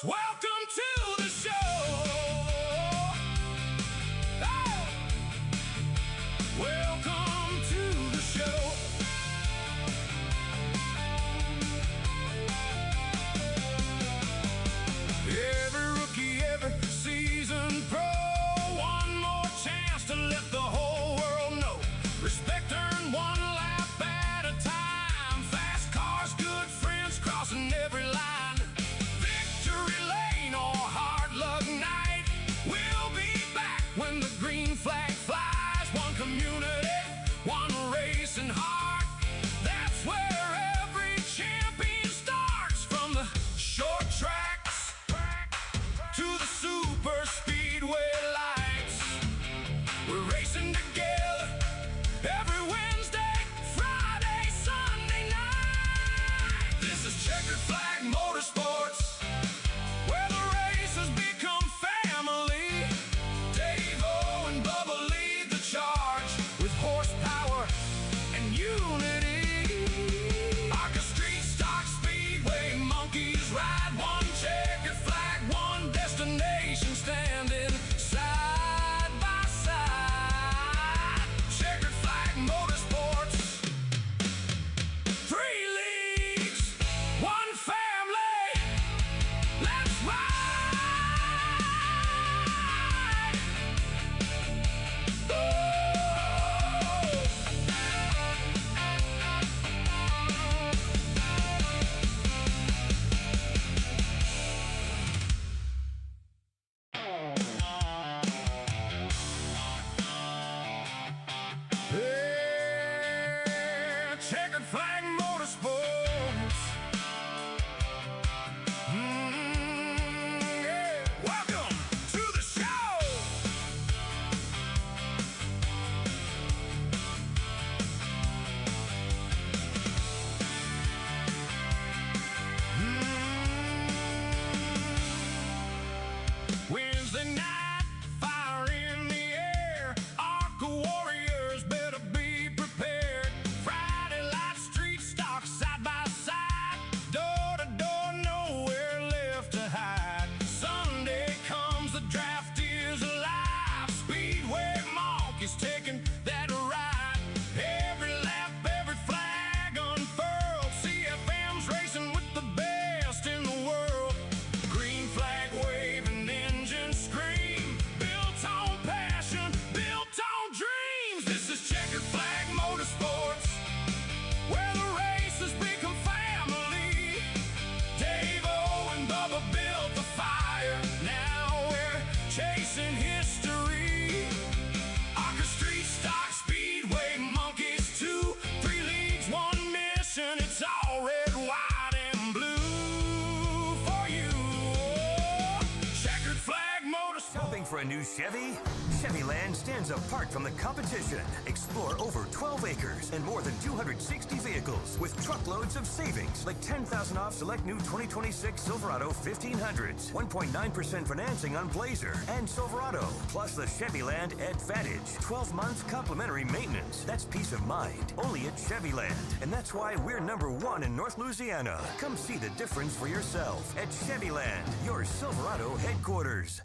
Welcome to the show. Oh! Welcome to the show. Every rookie, every season pro, one more chance to let the whole world know. Respect earned one lap at a time. Fast cars, good friends crossing every line. Victory lane or hard luck night. We'll be back when the green flag flies. One community, one race and heart. That's where every champion starts. From the short tracks to the super speedway lights. We're racing together every Wednesday, Friday, Sunday night. This is Checkered Flag Motorsports, where the races become family. Dave-O and Bubba lead the charge with horsepower and unity. Arca Street Stock Speedway monkeys ride one checkered flag, one destination, standing side by side. Checkered Flag Motorsports, 3 leagues, 1 family. Let's ride! Oh! Yeah, Checkered Flag Motorsports. Yeah. Welcome to the show. Wednesday night, fire in the air. Arca warriors better be prepared. Friday, light street stock side by side. Door to door, nowhere left to hide. Sunday comes, the draft is alive. Speedway monkeys taking that ride. Every lap, every flag unfurled. CFM's racing with the best in the world. Green flag waving, engine scream. Built on passion, built on dreams. This is Checkered Flag Motorsports, where the races become family. Dave-O and Bubba built the fire. Now we're chasing history. Arca Street Stock Speedway monkeys, 2, 3 leagues, 1 mission. It's all red, white, and blue for you. Checkered Flag Motorsports. Shopping for a new Chevy? Chevyland stands apart from the competition. Explore over 12 acres and more than 260 vehicles with truckloads of savings, like $10,000 off select new 2026 Silverado 1500s, 1.9% financing on Blazer and Silverado, plus the Chevyland Advantage, 12 months complimentary maintenance. That's peace of mind, only at Chevyland. And that's why we're #1 in North Louisiana. Come see the difference for yourself at Chevyland, your Silverado headquarters.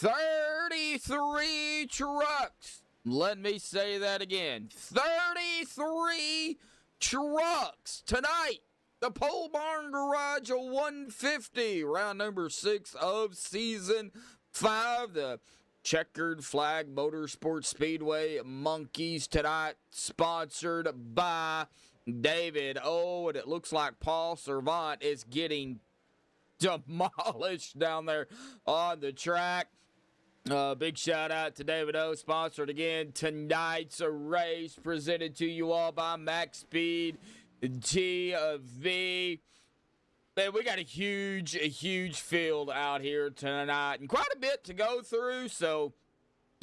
33 trucks. Let me say that again. 33 trucks tonight. The Pole Barn Garage of 150, round number 6 of season 5. The Checkered Flag Motorsports Speedway Monkeys tonight, sponsored by David O. And it looks like Paul Servant is getting demolished down there on the track. Big shout out to David O. Sponsored again tonight's race, presented to you all by MaxspeedTV. Man, we got a huge field out here tonight and quite a bit to go through, so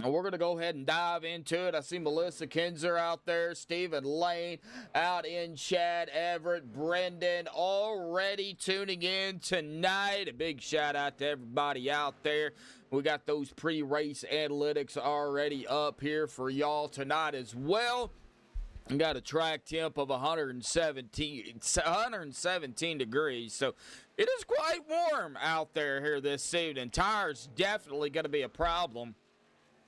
we're going to go ahead and dive into it. I see Melissa Kinzer out there, Stephen Lane out in Chad Everett, Brendan already tuning in tonight. A big shout out to everybody out there. We got those pre-race analytics already up here for y'all tonight as well. We got a track temp of 117 degrees, so it is quite warm out there here this evening. Tires definitely going to be a problem.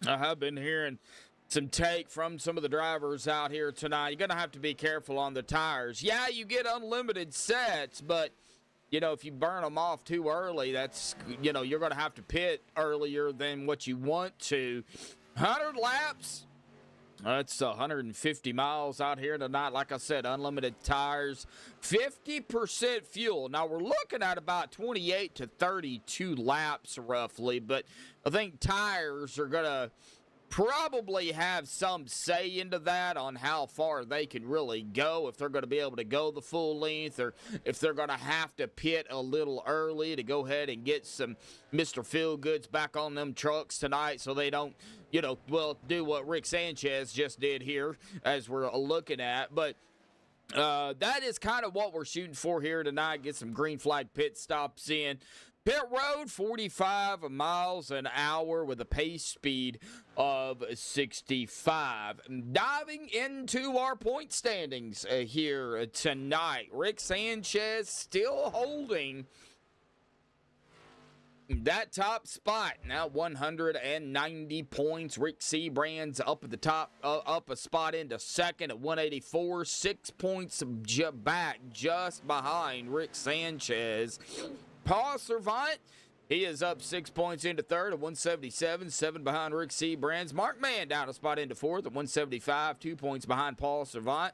I have been hearing some take from some of the drivers out here tonight. You're going to have to be careful on the tires. Yeah, you get unlimited sets, but, you know, if you burn them off too early, that's, you know, you're going to have to pit earlier than what you want to. 100 laps. That's 150 miles out here tonight. Like I said, unlimited tires, 50% fuel. Now, we're looking at about 28 to 32 laps roughly, but I think tires are going to probably have some say into that on how far they can really go, if they're going to be able to go the full length, or if they're going to have to pit a little early to go ahead and get some Mr. Feelgoods back on them trucks tonight so they don't, you know, well, do what Rick Sanchez just did here as we're looking at. But that is kind of what we're shooting for here tonight. Get some green flag pit stops in. Pit road, 45 miles an hour with a pace speed of 65. Diving into our point standings here tonight. Rick Sanchez still holding that top spot. Now 190 points. Rick Seabrand's up at the top, up a spot into second at 184. 6 points back just behind Rick Sanchez. Paul Servant, he is up 6 points into third at 177, 7 behind Rick Seabrand's. Mark Mann down a spot into fourth at 175, 2 points behind Paul Servant.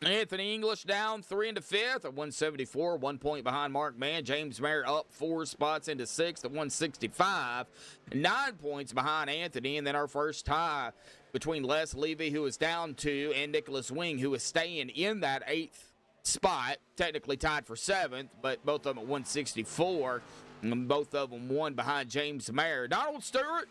Anthony English down 3 into fifth at 174, 1 point behind Mark Mann. James Merritt up 4 spots into sixth at 165, 9 points behind Anthony. And then our first tie between Les Levy, who is down 2, and Nicholas Wing, who is staying in that 8th spot, technically tied for 7th, but both of them at 164, and both of them 1 behind James Mayer. Donald Stewart,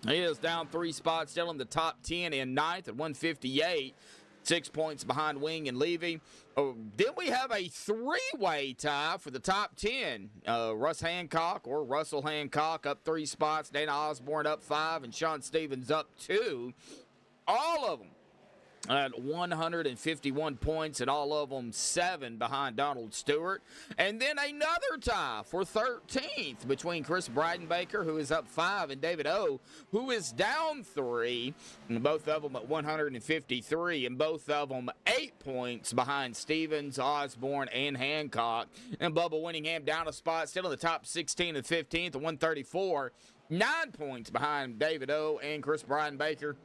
he is down 3 spots, still in the top 10 in 9th at 158, 6 points behind Wing and Levy. Oh, then we have a 3-way tie for the top 10. Russ Hancock, or Russell Hancock, up 3 spots, Dana Osborne up 5, and Sean Stevens up 2. All of them at 151 points, and all of them 7 behind Donald Stewart. And then another tie for 13th between Chris Breidenbaker, who is up 5, and David O., who is down 3, and both of them at 153, and both of them 8 points behind Stevens, Osborne, and Hancock. And Bubba Winningham down a spot, still in the top 16 and 15th at 134, 9 points behind David O. and Chris Breidenbaker.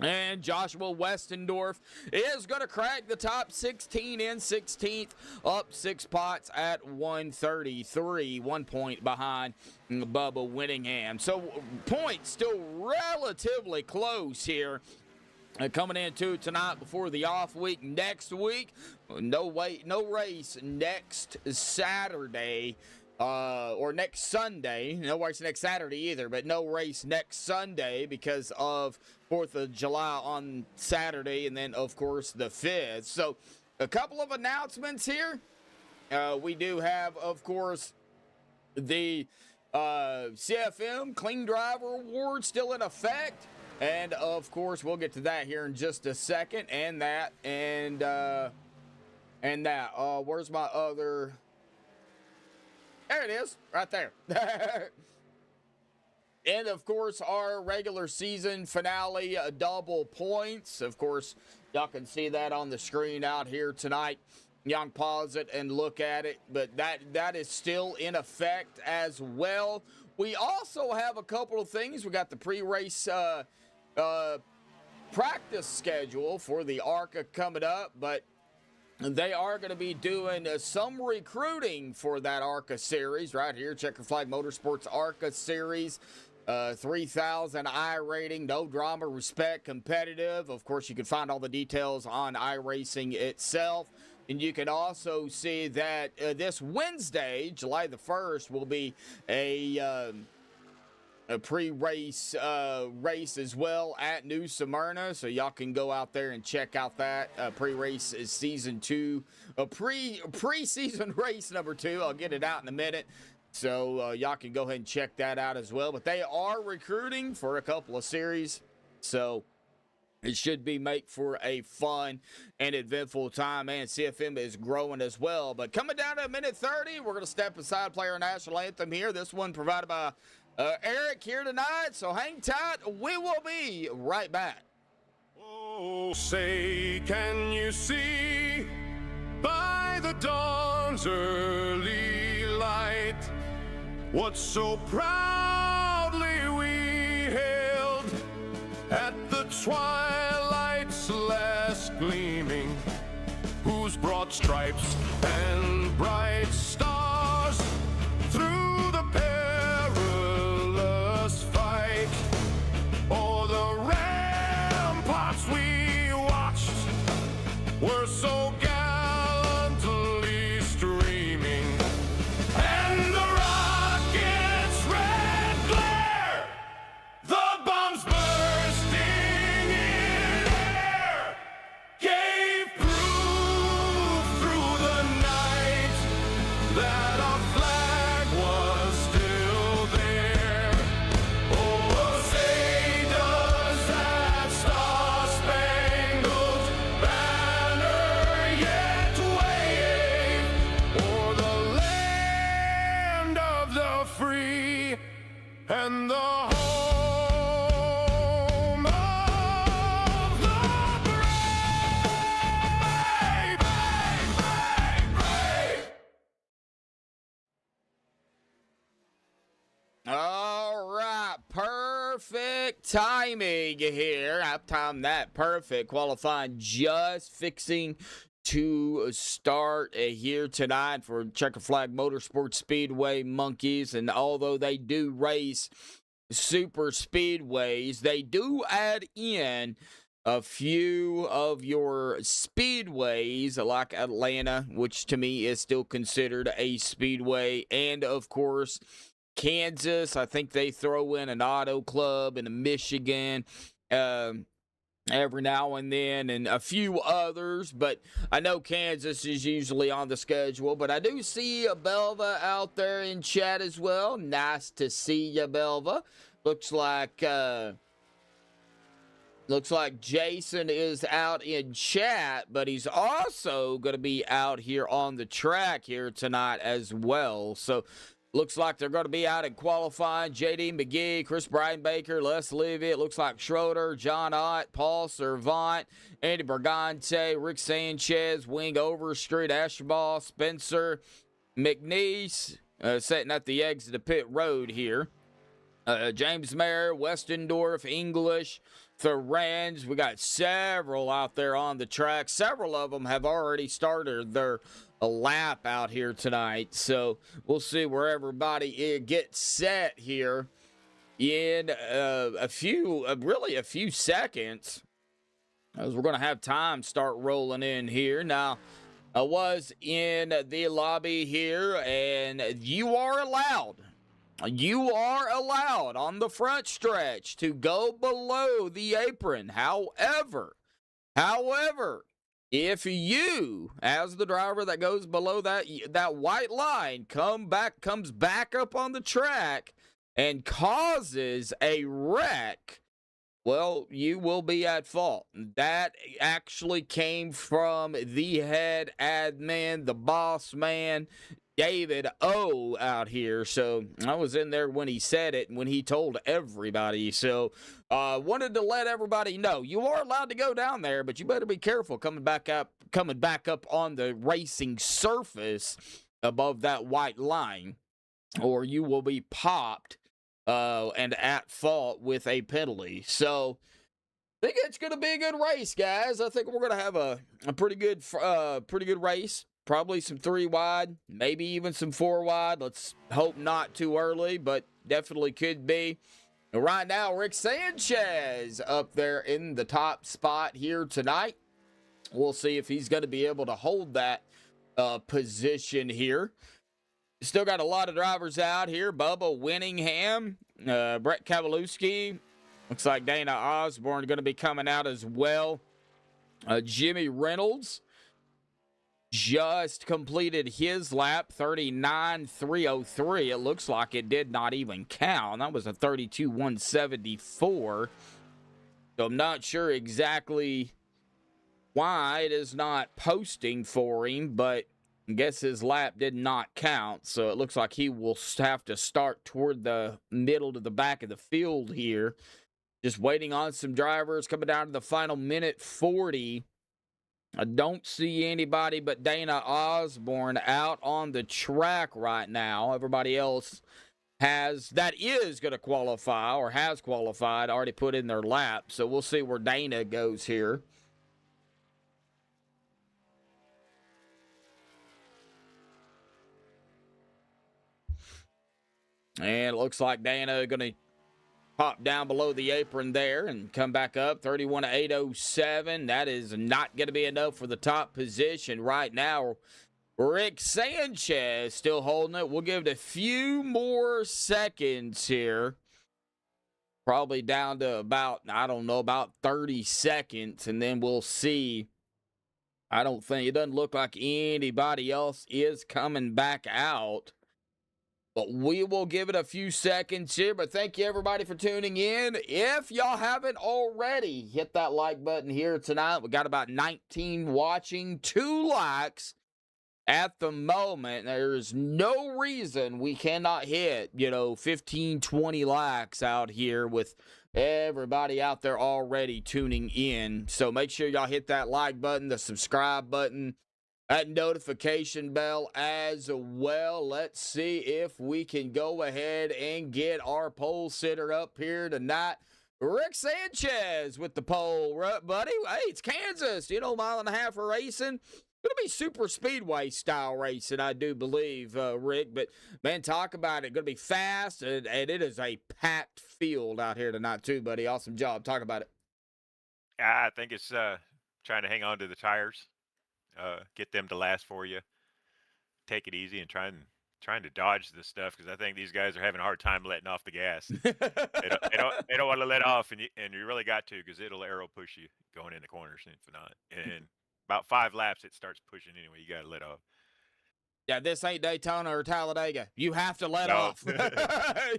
And Joshua Westendorf is going to crack the top 16 in 16th, up 6 spots at 133, 1 point behind Bubba Winningham. So points still relatively close here. Coming into tonight before the off week. Next week, no race next Saturday. Or next Sunday. No race next Saturday either, but no race next Sunday because of 4th of July on Saturday, and then, of course, the 5th. So, a couple of announcements here. We do have, of course, the CFM Clean Driver Award still in effect. And, of course, we'll get to that here in just a second. And that. Where's my other... There it is, right there. And, of course, our regular season finale double points. Of course, y'all can see that on the screen out here tonight. Y'all can pause it and look at it, but that is still in effect as well. We also have a couple of things. We got the pre-race practice schedule for the ARCA coming up, but they are going to be doing some recruiting for that ARCA series right here, Checkered Flag Motorsports ARCA series. 3,000 I rating, no drama, respect, competitive. Of course, you can find all the details on iRacing itself. And you can also see that this Wednesday, July the 1st, will be a pre-race race as well at New Smyrna. So y'all can go out there and check out that pre-race is season 2, pre-season race number 2. I'll get it out in a minute. So y'all can go ahead and check that out as well. But they are recruiting for a couple of series. So it should be make for a fun and eventful time. And CFM is growing as well. But coming down to minute 30, we're going to step aside, play our national anthem here. This one provided by Eric here tonight. So hang tight. We will be right back. Oh, say, can you see by the dawn's early light what so proudly we hailed at the twilight's last gleaming, whose broad stripes and bright stars through the perilous fight o'er the ramparts we watched were so gallantly streaming, and the rocket's red glare, the bombs bursting in air, gave proof through the night that our flag was still there. Oh, say does that Star Spangled Banner yet wave o'er the land of the free and the home of the brave, brave, brave, brave. All right, perfect timing here. I've timed that perfect. Qualifying just fixing to start here tonight for Checkered Flag Motorsports Speedway Monkeys. And although they do race super speedways, they do add in a few of your speedways like Atlanta, which to me is still considered a speedway, and of course Kansas. I think they throw in an auto club in Michigan every now and then, and a few others, but I know Kansas is usually on the schedule. But I do see a Belva out there in chat as well. Nice to see you, Belva. Looks like Jason is out in chat, but he's also going to be out here on the track here tonight as well. So looks like they're going to be out in qualifying. J.D. McGee, Chris Baker, Les Levy. It looks like Schroeder, John Ott, Paul Servant, Andy Bergante, Rick Sanchez, Wing Overstreet, Asherball, Spencer, McNeese, sitting at the exit of pit road here. James Mayer, Westendorf, English, Thorens. We got several out there on the track. Several of them have already started their lap out here tonight. So we'll see where everybody gets set here in a few seconds, as we're going to have time start rolling in here. Now, I was in the lobby here, and you are allowed on the front stretch to go below the apron. However, if you, as the driver that goes below that white line, comes back up on the track and causes a wreck, well, you will be at fault. That actually came from the head admin, the boss man, David O out here. So I was in there when he said it and when he told everybody. So wanted to let everybody know you are allowed to go down there, but you better be careful coming back up on the racing surface above that white line, or you will be popped and at fault with a penalty. So I think it's going to be a good race, guys. I think we're going to have a pretty good race. Probably some 3 wide, maybe even some 4 wide. Let's hope not too early, but definitely could be. Right now, Rick Sanchez up there in the top spot here tonight. We'll see if he's going to be able to hold that position here. Still got a lot of drivers out here. Bubba Winningham, Brett Kowalewski. Looks like Dana Osborne going to be coming out as well. Jimmy Reynolds just completed his lap, 39.303. It looks like it did not even count. That was a 32.174. So I'm not sure exactly why it is not posting for him, but I guess his lap did not count. So it looks like he will have to start toward the middle to the back of the field here. Just waiting on some drivers coming down to the final minute 40. I don't see anybody but Dana Osborne out on the track right now. Everybody else that is going to qualify or has qualified, already put in their lap. So we'll see where Dana goes here. And it looks like Dana going to pop down below the apron there and come back up, 31.807. That is not going to be enough for the top position right now. Rick Sanchez still holding it. We'll give it a few more seconds here. Probably down to about 30 seconds, and then we'll see. It doesn't look like anybody else is coming back out. But we will give it a few seconds here. But thank you, everybody, for tuning in. If y'all haven't already, hit that like button here tonight. We got about 19 watching, 2 likes at the moment. There's no reason we cannot hit, 15, 20 likes out here with everybody out there already tuning in. So make sure y'all hit that like button, the subscribe button, that notification bell as well. Let's see if we can go ahead and get our pole sitter up here tonight. Rick Sanchez with the pole, right, buddy? Hey, it's Kansas, 1.5 mile of racing. It'll be super speedway style racing, I do believe, Rick. But, man, talk about it. Going to be fast, and it is a packed field out here tonight, too, buddy. Awesome job. Talk about it. I think it's trying to hang on to the tires. Get them to last for you. Take it easy and trying to dodge this stuff, because I think these guys are having a hard time letting off the gas. they don't want to let off, and you really got to, because it'll arrow push you going in the corners if not. And about 5 laps it starts pushing anyway. You got to let off. Yeah, this ain't Daytona or Talladega. You have to let off.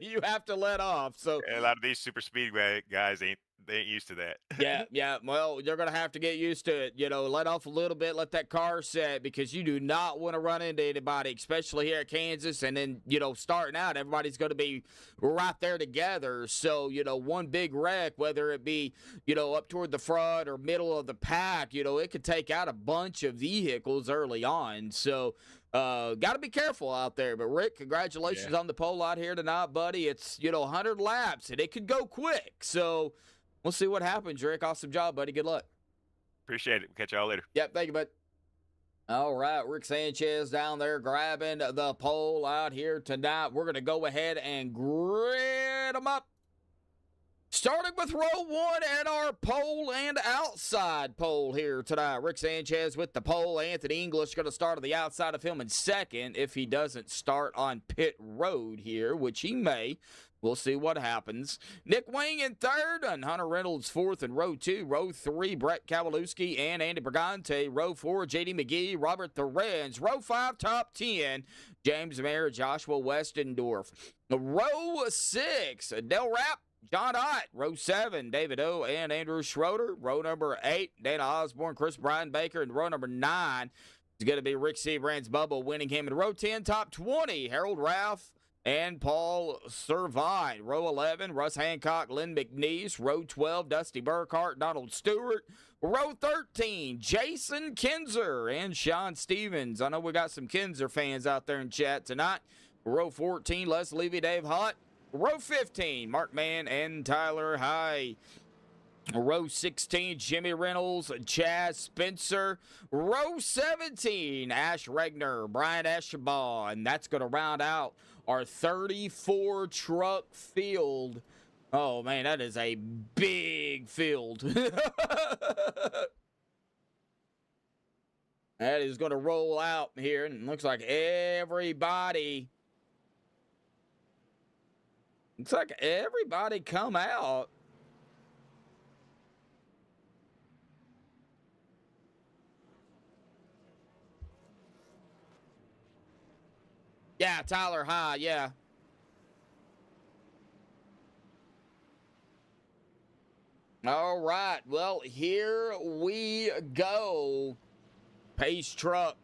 You have to let off. So a lot of these super speedway guys ain't used to that. Yeah. Well, you're going to have to get used to it. Let off a little bit, let that car set, because you do not want to run into anybody, especially here at Kansas. And then, starting out, everybody's going to be right there together. So, one big wreck, whether it be, up toward the front or middle of the pack, it could take out a bunch of vehicles early on. So, got to be careful out there. But, Rick, congratulations on the pole out here tonight, buddy. It's, 100 laps, and it could go quick. So, we'll see what happens, Rick. Awesome job, buddy. Good luck. Appreciate it. We'll catch y'all later. Yep, thank you, bud. All right, Rick Sanchez down there grabbing the pole out here tonight. We're going to go ahead and grid them up. Starting with row 1 and our pole and outside pole here tonight. Rick Sanchez with the pole. Anthony English going to start on the outside of him in second if he doesn't start on pit road here, which he may. We'll see what happens. Nick Wing in third, and Hunter Reynolds fourth in row 2. Row 3, Brett Kowalewski and Andy Brigante. Row 4, J.D. McGee, Robert Thorens. Row 5, top 10, James Mayer, Joshua Westendorf. Row 6, Del Rapp, John Ott. Row 7, David O. and Andrew Schroeder. Row number 8, Dana Osborne, Chris Brian Baker. And row number 9, It's going to be Rick Seabrand's Bubba Winningham in row 10. Top 20, Harold Ralph and Paul Servine. Row 11, Russ Hancock, Lynn McNeese. Row 12, Dusty Burkhart, Donald Stewart. Row 13, Jason Kinzer and Sean Stevens. I know we got some Kinzer fans out there in chat tonight. Row 14, Les Levy, Dave Hunt. Row 15, Mark Mann and Tyler High. Row 16, Jimmy Reynolds, Chaz Spencer. Row 17, Ash Regner, Brian Eschebaugh. And that's going to round out our 34 truck field. Oh, man, that is a big field. That is going to roll out here. And it looks like everybody come out. Yeah, Tyler High, yeah. All right, well, here we go. Pace truck,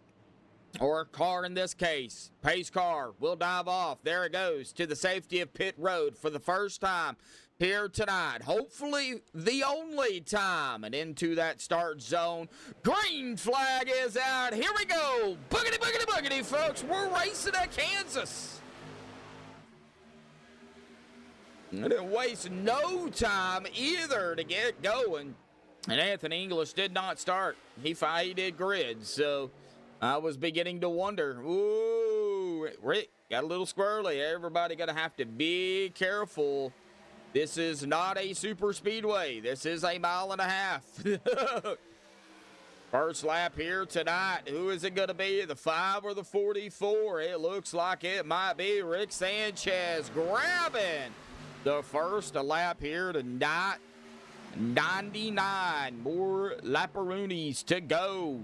or car in this case. Pace car will dive off. There it goes to the safety of pit road for the first time here tonight. Hopefully the only time. And into that start zone. Green flag is out. Here we go. Boogity, boogity, boogity, folks. We're racing at Kansas. I didn't waste no time either to get going. And Anthony English did not start. He did grid, so I was beginning to wonder. Ooh, Rick got a little squirrely. Everybody going to have to be careful. This is not a super speedway. This is a mile and a half. First lap here tonight. Who is it going to be? The 5 or the 44? It looks like it might be Rick Sanchez grabbing the first lap here tonight. 99 more laparoonies to go.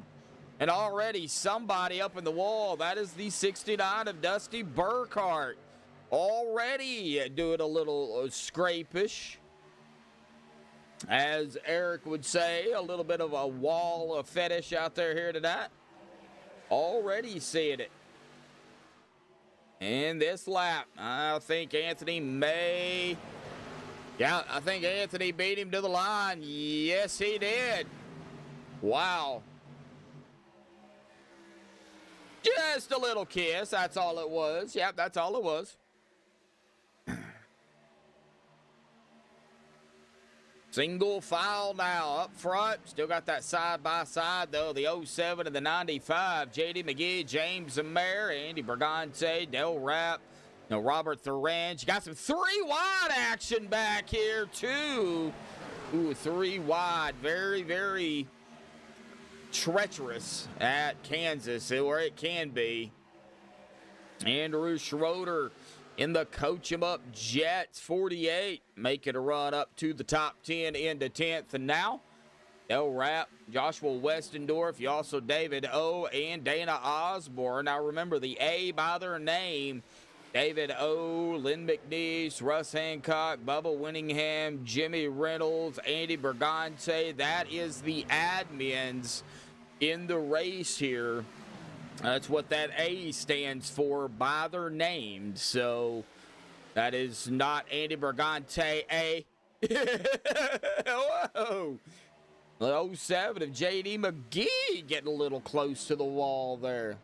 And already somebody up in the wall. That is the 69 of Dusty Burkhart. Already doing a little scrapish. As Eric would say, a little bit of a wall of fetish out there here tonight. Already seeing it. And this lap, I think Anthony may... Yeah, I think Anthony beat him to the line. Yes, he did. Wow. Just a little kiss. That's all it was. Yep, that's all it was. Single file now up front. Still got that side-by-side, though. The 07 and the 95. J.D. McGee, James Mayer, Andy Brigante, Del Rapp. No, Robert Thurange. You got some 3 wide action back here, too. Ooh, 3 wide. Very, very treacherous at Kansas, where it can be. Andrew Schroeder in the Coach 'em Up Jets 48. Making a run up to the top 10 into 10th. And now, Del Rapp, Joshua Westendorf, you also David O. and Dana Osborne. Now, remember the A by their name. David O., Lynn McNeese, Russ Hancock, Bubba Winningham, Jimmy Reynolds, Andy Brigante. That is the admins in the race here. That's what that A stands for by their name. So that is not Andy Brigante A. Whoa. The 07 of J.D. McGee getting a little close to the wall there.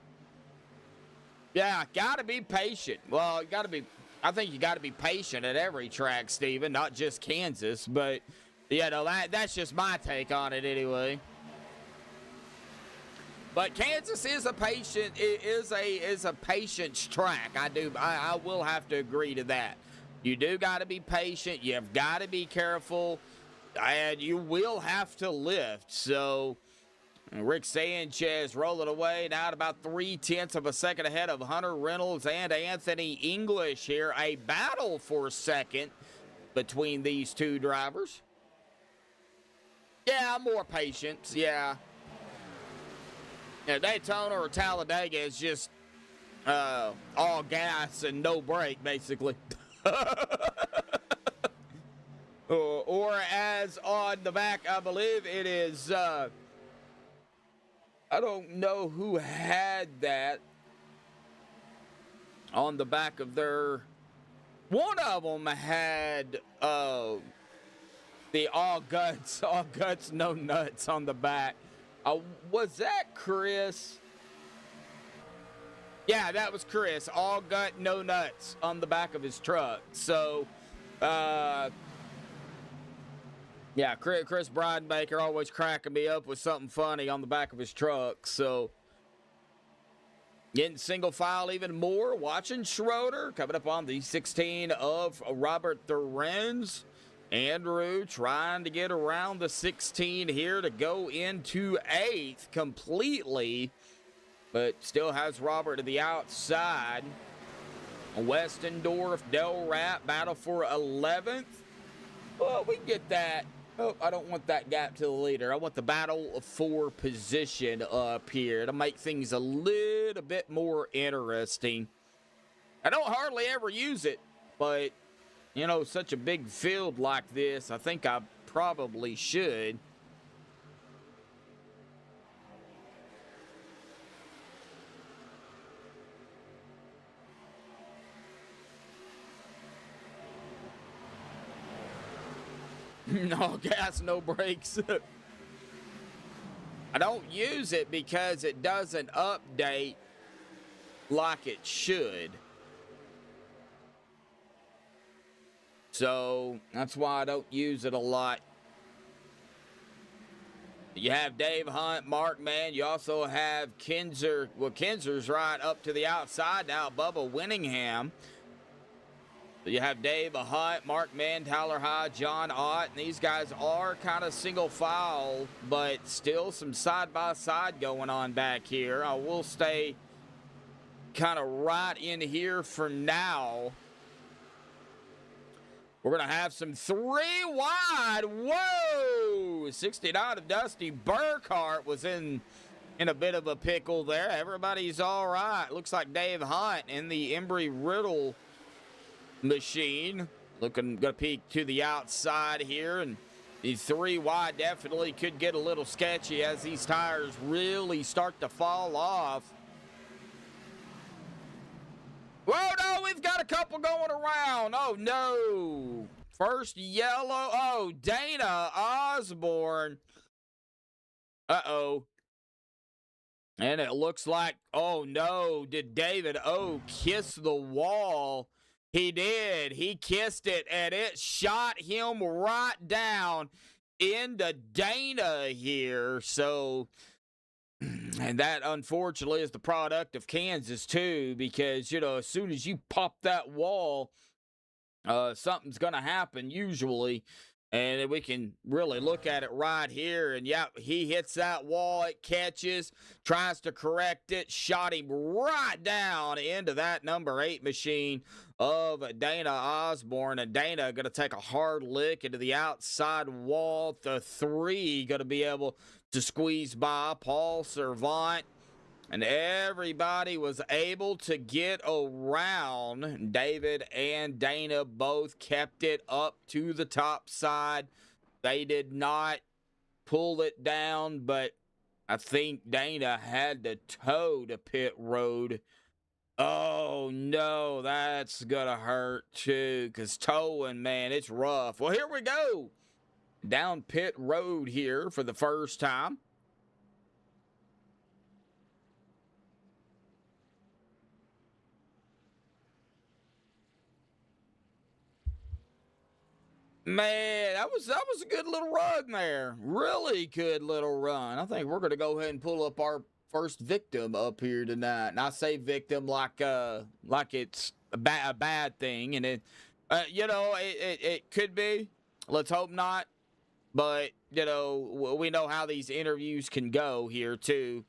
Yeah, got to be patient. Well, I think you got to be patient at every track, Steven, not just Kansas. But, yeah, no, that's just my take on it anyway. But Kansas is a patience track. I will have to agree to that. You do got to be patient. You've got to be careful. And you will have to lift. So Rick Sanchez rolling away now at about 0.3 of a second ahead of Hunter Reynolds and Anthony English here. A battle for second between these two drivers. Yeah, more patience. Yeah. Daytona or Talladega is just all gas and no brake, basically. or as on the back, I believe it is I don't know who had that on the back of their. One of them had the all guts, no nuts on the back. Was that Chris? Yeah, that was Chris. All gut, no nuts on the back of his truck. So, yeah, Chris Breidenbaker always cracking me up with something funny on the back of his truck. So, getting single file even more. Watching Schroeder coming up on the 16 of Robert Thorens. Andrew trying to get around the 16 here to go into 8th completely, but still has Robert to the outside. Westendorf, Del Rat battle for 11th. Well, we can get that. Oh, I don't want that gap to the leader. I want the battle for position up here to make things a little bit more interesting. I don't hardly ever use it, but you know, such a big field like this, I think I probably should. No gas, no brakes. I don't use it because it doesn't update like it should. So that's why I don't use it a lot. You have Dave Hunt, Mark Mann. You also have Kinzer. Well, Kinzer's right up to the outside now. Bubba Winningham. So you have Dave Hunt, Mark Mann, Tyler Hyde, John Ott. And these guys are kind of single file, but still some side-by-side going on back here. I will stay kind of right in here for now. We're going to have some 3 wide. Whoa! 69 of Dusty Burkhart was in a bit of a pickle there. Everybody's all right. Looks like Dave Hunt in the Embry-Riddle machine. Looking, going to peek to the outside here. And the 3 wide definitely could get a little sketchy as these tires really start to fall off. Whoa, no, we've got a couple going around. Oh, no. First yellow. Oh, Dana Osborne. Uh-oh. And it looks like, oh, no. Did David O kiss the wall? He did. He kissed it, and it shot him right down into Dana here. So, and that, unfortunately, is the product of Kansas, too, because, you know, as soon as you pop that wall, something's going to happen, usually. And we can really look at it right here. And, yeah, he hits that wall. It catches, tries to correct it, shot him right down into that number 8 machine of Dana Osborne. And Dana going to take a hard lick into the outside wall. The 3 going to be able to squeeze by Paul Servant. And everybody was able to get around. David and Dana both kept it up to the top side. They did not pull it down, but I think Dana had to toe to pit road. Oh, no, that's going to hurt, too, because towing, man, it's rough. Well, here we go. Down pit road here for the first time. Man, that was a good little run there. Really good little run. I think we're going to go ahead and pull up our first victim up here tonight. And I say victim like it's a bad thing. And it, you know, it could be. Let's hope not. But, you know, we know how these interviews can go here, too.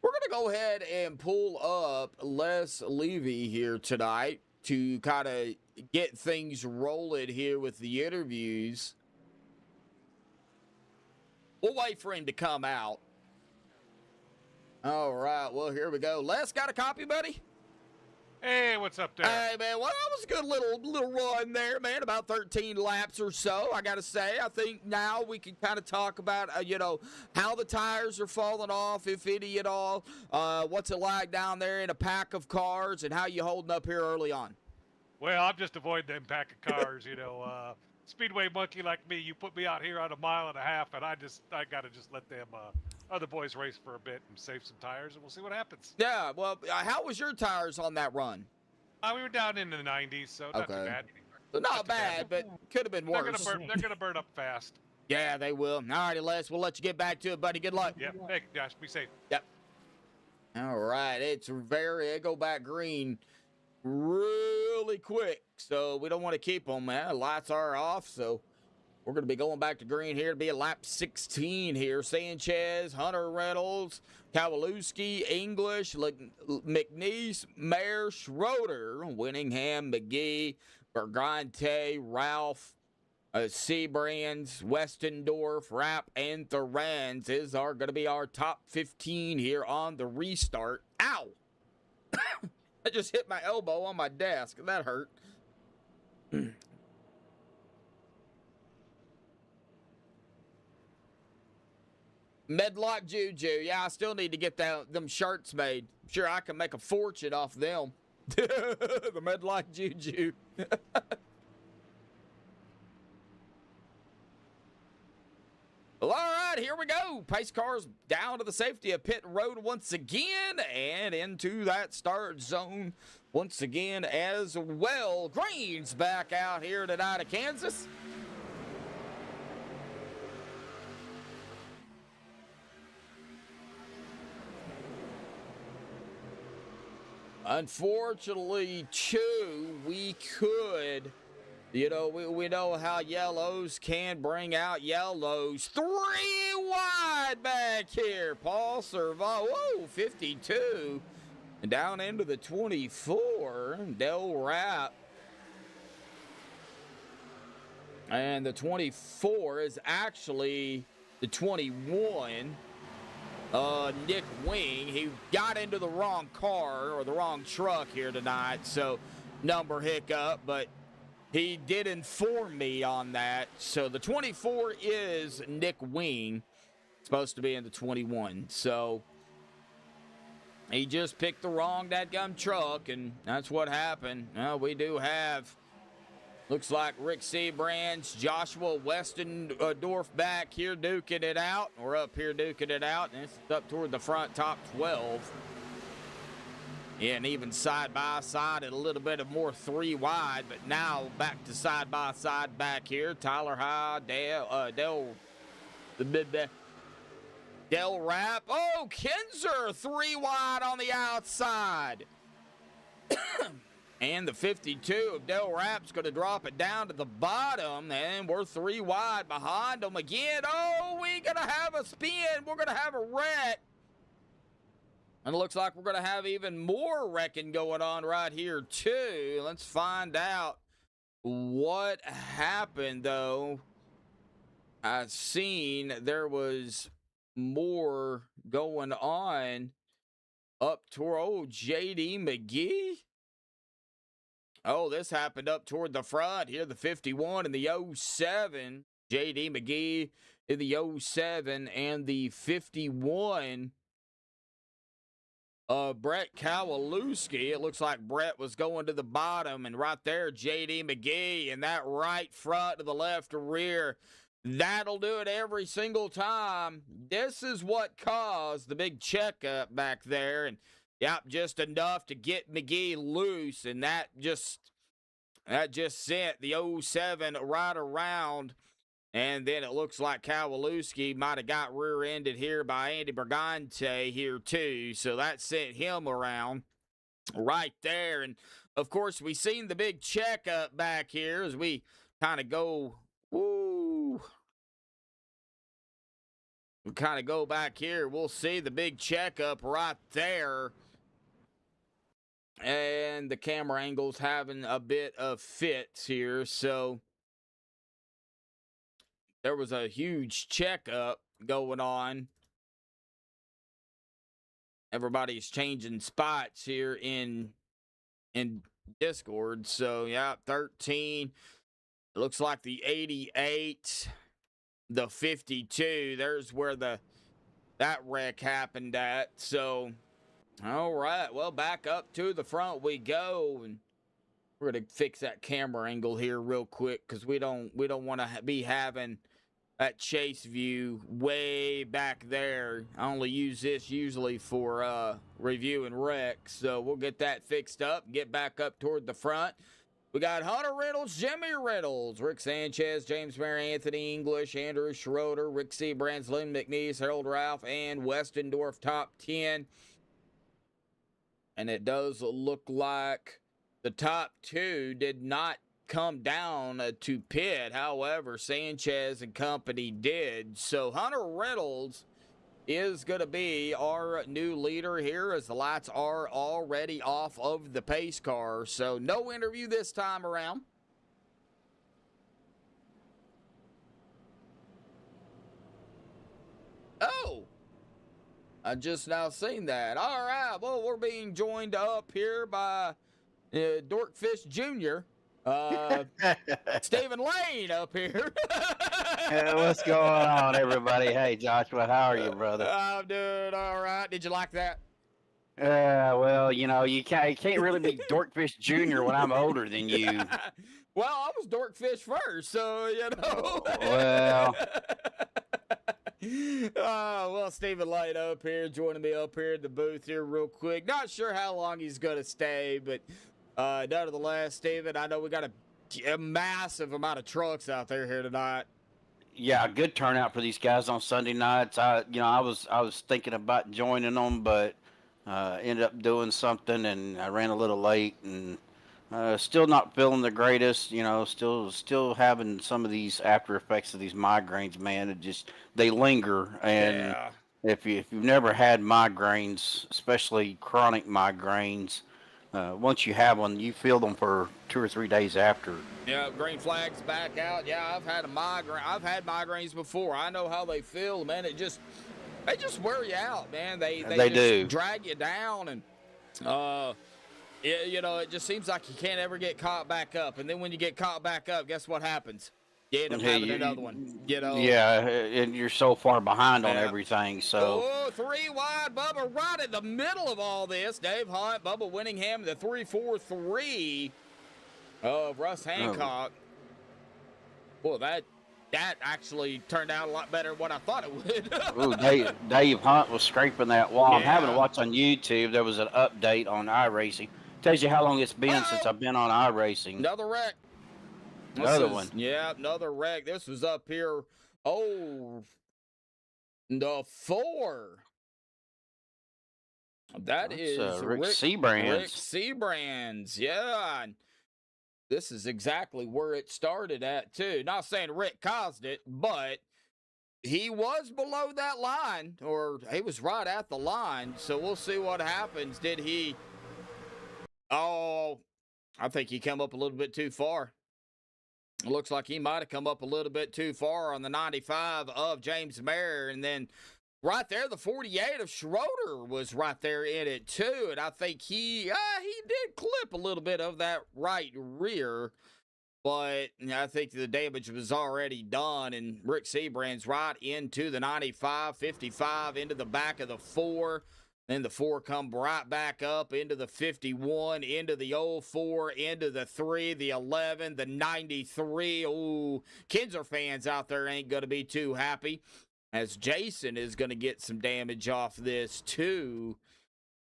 We're going to go ahead and pull up Les Levy here tonight to kind of get things rolling here with the interviews. We'll wait for him to come out. All right, well, here we go. Les, got a copy, buddy? Hey, what's up there? Hey, man, well, that was a good little run there, man. About 13 laps or so, I got to say. I think now we can kind of talk about, how the tires are falling off, if any at all. What's it like down there in a pack of cars, and how you holding up here early on? Well, I'm just avoiding them pack of cars, Speedway monkey like me, you put me out here on a mile and a half, and I got to just let them other boys race for a bit and save some tires, and we'll see what happens. Yeah, well, how was your tires on that run? We were down in the 90s, so not too bad. Not bad, but could have been worse. They're gonna burn up fast. Yeah, they will. All righty, Les, we'll let you get back to it, buddy. Good luck. Yep. Hey, Josh, be safe. Yep. All right, it go back green really quick, so we don't want to keep them, man. The lights are off, so we're going to be going back to green here to be at lap 16 here. Sanchez, Hunter Reynolds, Kowalewski, English, McNeese, Mayer, Schroeder, Winningham, McGee, Bergante, Ralph, Seabrands, Westendorf, Rapp, and Thorens are going to be our top 15 here on the restart. Ow! I just hit my elbow on my desk. That hurt. Medlock Juju. Yeah, I still need to get them shirts made. I'm sure I can make a fortune off them. The Medlock Juju. Well, all right, here we go. Pace cars down to the safety of pit road once again and into that start zone once again as well. Green's back out here tonight at Kansas. Unfortunately, we could... we know how yellows can bring out yellows. 3 wide back here. Paul Serval, 52. And down into the 24, Del Rapp. And the 24 is actually the 21. Nick Wing. He got into the wrong car or the wrong truck here tonight, so number hiccup, but he did inform me on that. So the 24 is Nick Wing. Supposed to be in the 21. So he just picked the wrong dadgum truck, and that's what happened. Now we do have, looks like Rick Seabrands, Joshua Westendorf back here duking it out, or up here duking it out, and it's up toward the front top 12. Yeah, and even side-by-side at a little bit of more 3 wide, but now back to side-by-side back here. Tyler High, Del Rapp. Oh, Kinzer, 3 wide on the outside. And the 52 of Del Rapp's going to drop it down to the bottom, and we're 3 wide behind them again. Oh, we're going to have a spin. We're going to have a wreck. And it looks like we're going to have even more wrecking going on right here, too. Let's find out what happened, though. I've seen there was more going on up toward J.D. McGee. Oh, this happened up toward the front here, the 51 and the 07. J.D. McGee in the 07 and the 51. Brett Kowalewski. It looks like Brett was going to the bottom, and right there, J.D. McGee, and that right front to the left rear. That'll do it every single time. This is what caused the big checkup back there, and yep, just enough to get McGee loose, and that just sent the 07 right around. And then it looks like Kowalewski might have got rear-ended here by Andy Bergante here, too. So that sent him around right there. And, of course, we seen the big checkup back here as we kind of go, woo. We kind of go back here. We'll see the big checkup right there. And the camera angle's having a bit of fits here, so there was a huge checkup going on. Everybody's changing spots here in in Discord. So, yeah, 13. It looks like the 88, the 52. There's where that wreck happened at. So, all right. Well, back up to the front we go, and we're gonna fix that camera angle here real quick because we don't want to be having that chase view way back there. I only use this usually for reviewing wrecks, so we'll get that fixed up. Get back up toward the front. We got Hunter Reynolds, Jimmy Reynolds, Rick Sanchez, James Mayer, Anthony English, Andrew Schroeder, Rick Seabrands, Lynn McNeese, Harold Ralph, and Westendorf top 10. And it does look like the top 2 did not come down to pit. However, Sanchez and company did. So Hunter Reynolds is going to be our new leader here as the lights are already off of the pace car. So no interview this time around. Oh, I just now seen that. All right, well, we're being joined up here by Dorkfish Jr., Stephen Lane up here. What's going on, everybody? Hey, Joshua, how are you, brother? I'm doing all right. Did you like that? Well, you can't really be Dorkfish Jr. when I'm older than you. Well, I was Dorkfish first, so, Well. Well, Stephen Lane up here, joining me up here in the booth here real quick. Not sure how long he's going to stay, but nonetheless, Stephen, I know we got a massive amount of trucks out there here tonight. Yeah, good turnout for these guys on Sunday nights. I was thinking about joining them, but ended up doing something, and I ran a little late, and still not feeling the greatest. Still having some of these after effects of these migraines, man. They linger, and if you've never had migraines, especially chronic migraines, once you have one, you feel them for 2 or 3 days after. Yeah, green flag's back out. Yeah, I've had a migraine. I've had migraines before. I know how they feel, man. They just wear you out, man. They just do drag you down, and it just seems like you can't ever get caught back up. And then when you get caught back up, guess what happens? You end up having another one. Yeah, and you're so far behind on everything. So 3 wide, Bubba right in the middle of all this. Dave Hunt, Bubba Winningham, the 3-4-3 of Russ Hancock. Well, that actually turned out a lot better than what I thought it would. Ooh, Dave Hunt was scraping that wall. I'm having to watch on YouTube. There was an update on iRacing. Tells you how long it's been since I've been on iRacing. Another wreck. Another one. Yeah, another wreck. This was up here. Oh, the 4. That's Rick Seabrands. Rick Seabrands, yeah. And this is exactly where it started at, too. Not saying Rick caused it, but he was below that line, or he was right at the line. So we'll see what happens. Did he? Oh, I think he came up a little bit too far. It looks like he might have come up a little bit too far on the 95 of James Mayer. And then right there, the 48 of Schroeder was right there in it, too. And I think he did clip a little bit of that right rear. But I think the damage was already done. And Rick Seabrands right into the 95, 55, into the back of the 4. Then the 4 come right back up into the 51, into the 04, into the 3, the 11, the 93. Ooh, Kinzer fans out there ain't going to be too happy, as Jason is going to get some damage off this too.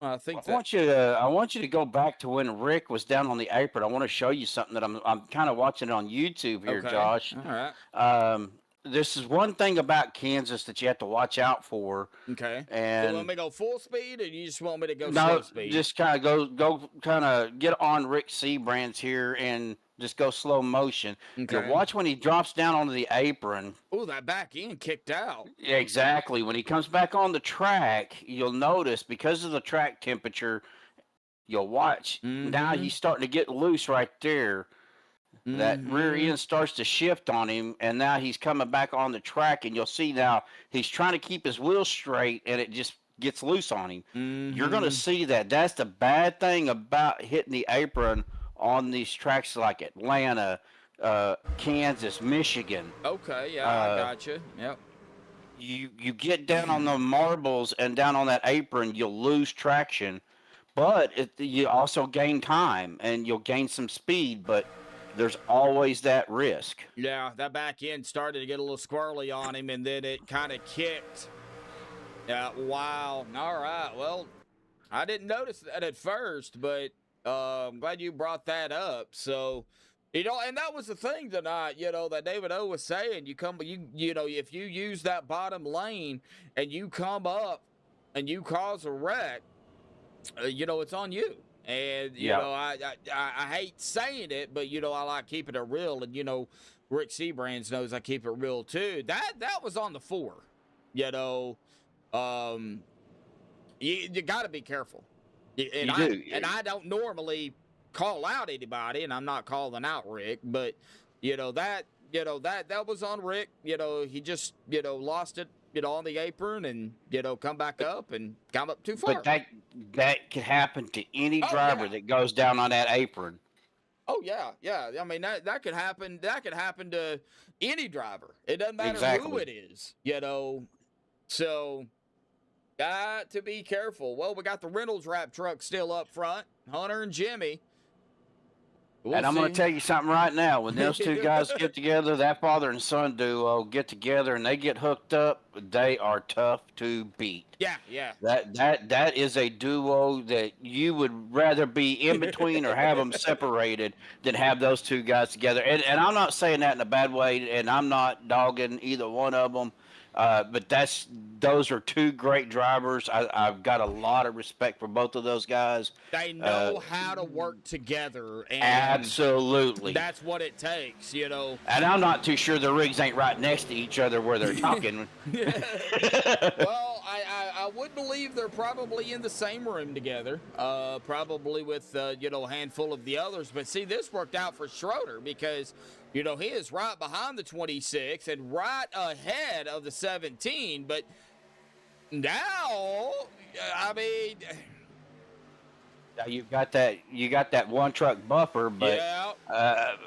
I want you to go back to when Rick was down on the apron. I want to show you something that I'm kind of watching it on YouTube here, okay. Josh. All right. This is one thing about Kansas that you have to watch out for. Okay. And you want me to go full speed, or you just want me to go no, slow speed? Just kind of get on Rick Seabrands here and just go slow motion. Okay. Watch when he drops down onto the apron. Oh, that back end kicked out. Yeah, exactly. When he comes back on the track, you'll notice because of the track temperature, you'll watch. Mm-hmm. Now he's starting to get loose right there. That rear end starts to shift on him, and now he's coming back on the track, and you'll see now he's trying to keep his wheels straight, and it just gets loose on him. Mm-hmm. You're going to see that. That's the bad thing about hitting the apron on these tracks like Atlanta, Kansas, Michigan. Okay, yeah, I gotcha. Yep. You get down on the marbles and down on that apron, you'll lose traction, but you also gain time and you'll gain some speed, but there's always that risk. Yeah, that back end started to get a little squirrely on him, and then it kind of kicked. Yeah, wow. All right, well, I didn't notice that at first, but I'm glad you brought that up. So, you know, and that was the thing tonight, you know, that David O was saying. You know, if you use that bottom lane and you come up and you cause a wreck, you know, it's on you. And, you know, I hate saying it, but, you know, I like keeping it real. And, you know, Rick Seabrands knows I keep it real, too. That was on the 4, you know. You got to be careful. And I don't normally call out anybody, and I'm not calling out Rick, but that was on Rick. You know, he just lost it, on the apron, and come back up and come up too far. But that could happen to any driver that goes down on that apron. Oh yeah. I mean that could happen. That could happen to any driver. It doesn't matter who it is. So got to be careful. Well, we got the Reynolds wrap truck still up front, Hunter and Jimmy. And I'm going to tell you something right now. When those two guys get together, that father and son duo get together and they get hooked up, they are tough to beat. Yeah. That is a duo that you would rather be in between or have them separated than have those two guys together. And I'm not saying that in a bad way, and I'm not dogging either one of them. But those are two great drivers. I've got a lot of respect for both of those guys. They know how to work together. And absolutely. That's what it takes, And I'm not too sure the rigs ain't right next to each other where they're talking. Well, I would believe they're probably in the same room together, probably with, a handful of the others. But see, this worked out for Schroeder because he is right behind the 26 and right ahead of the 17. But now, I mean, you got that one truck buffer, but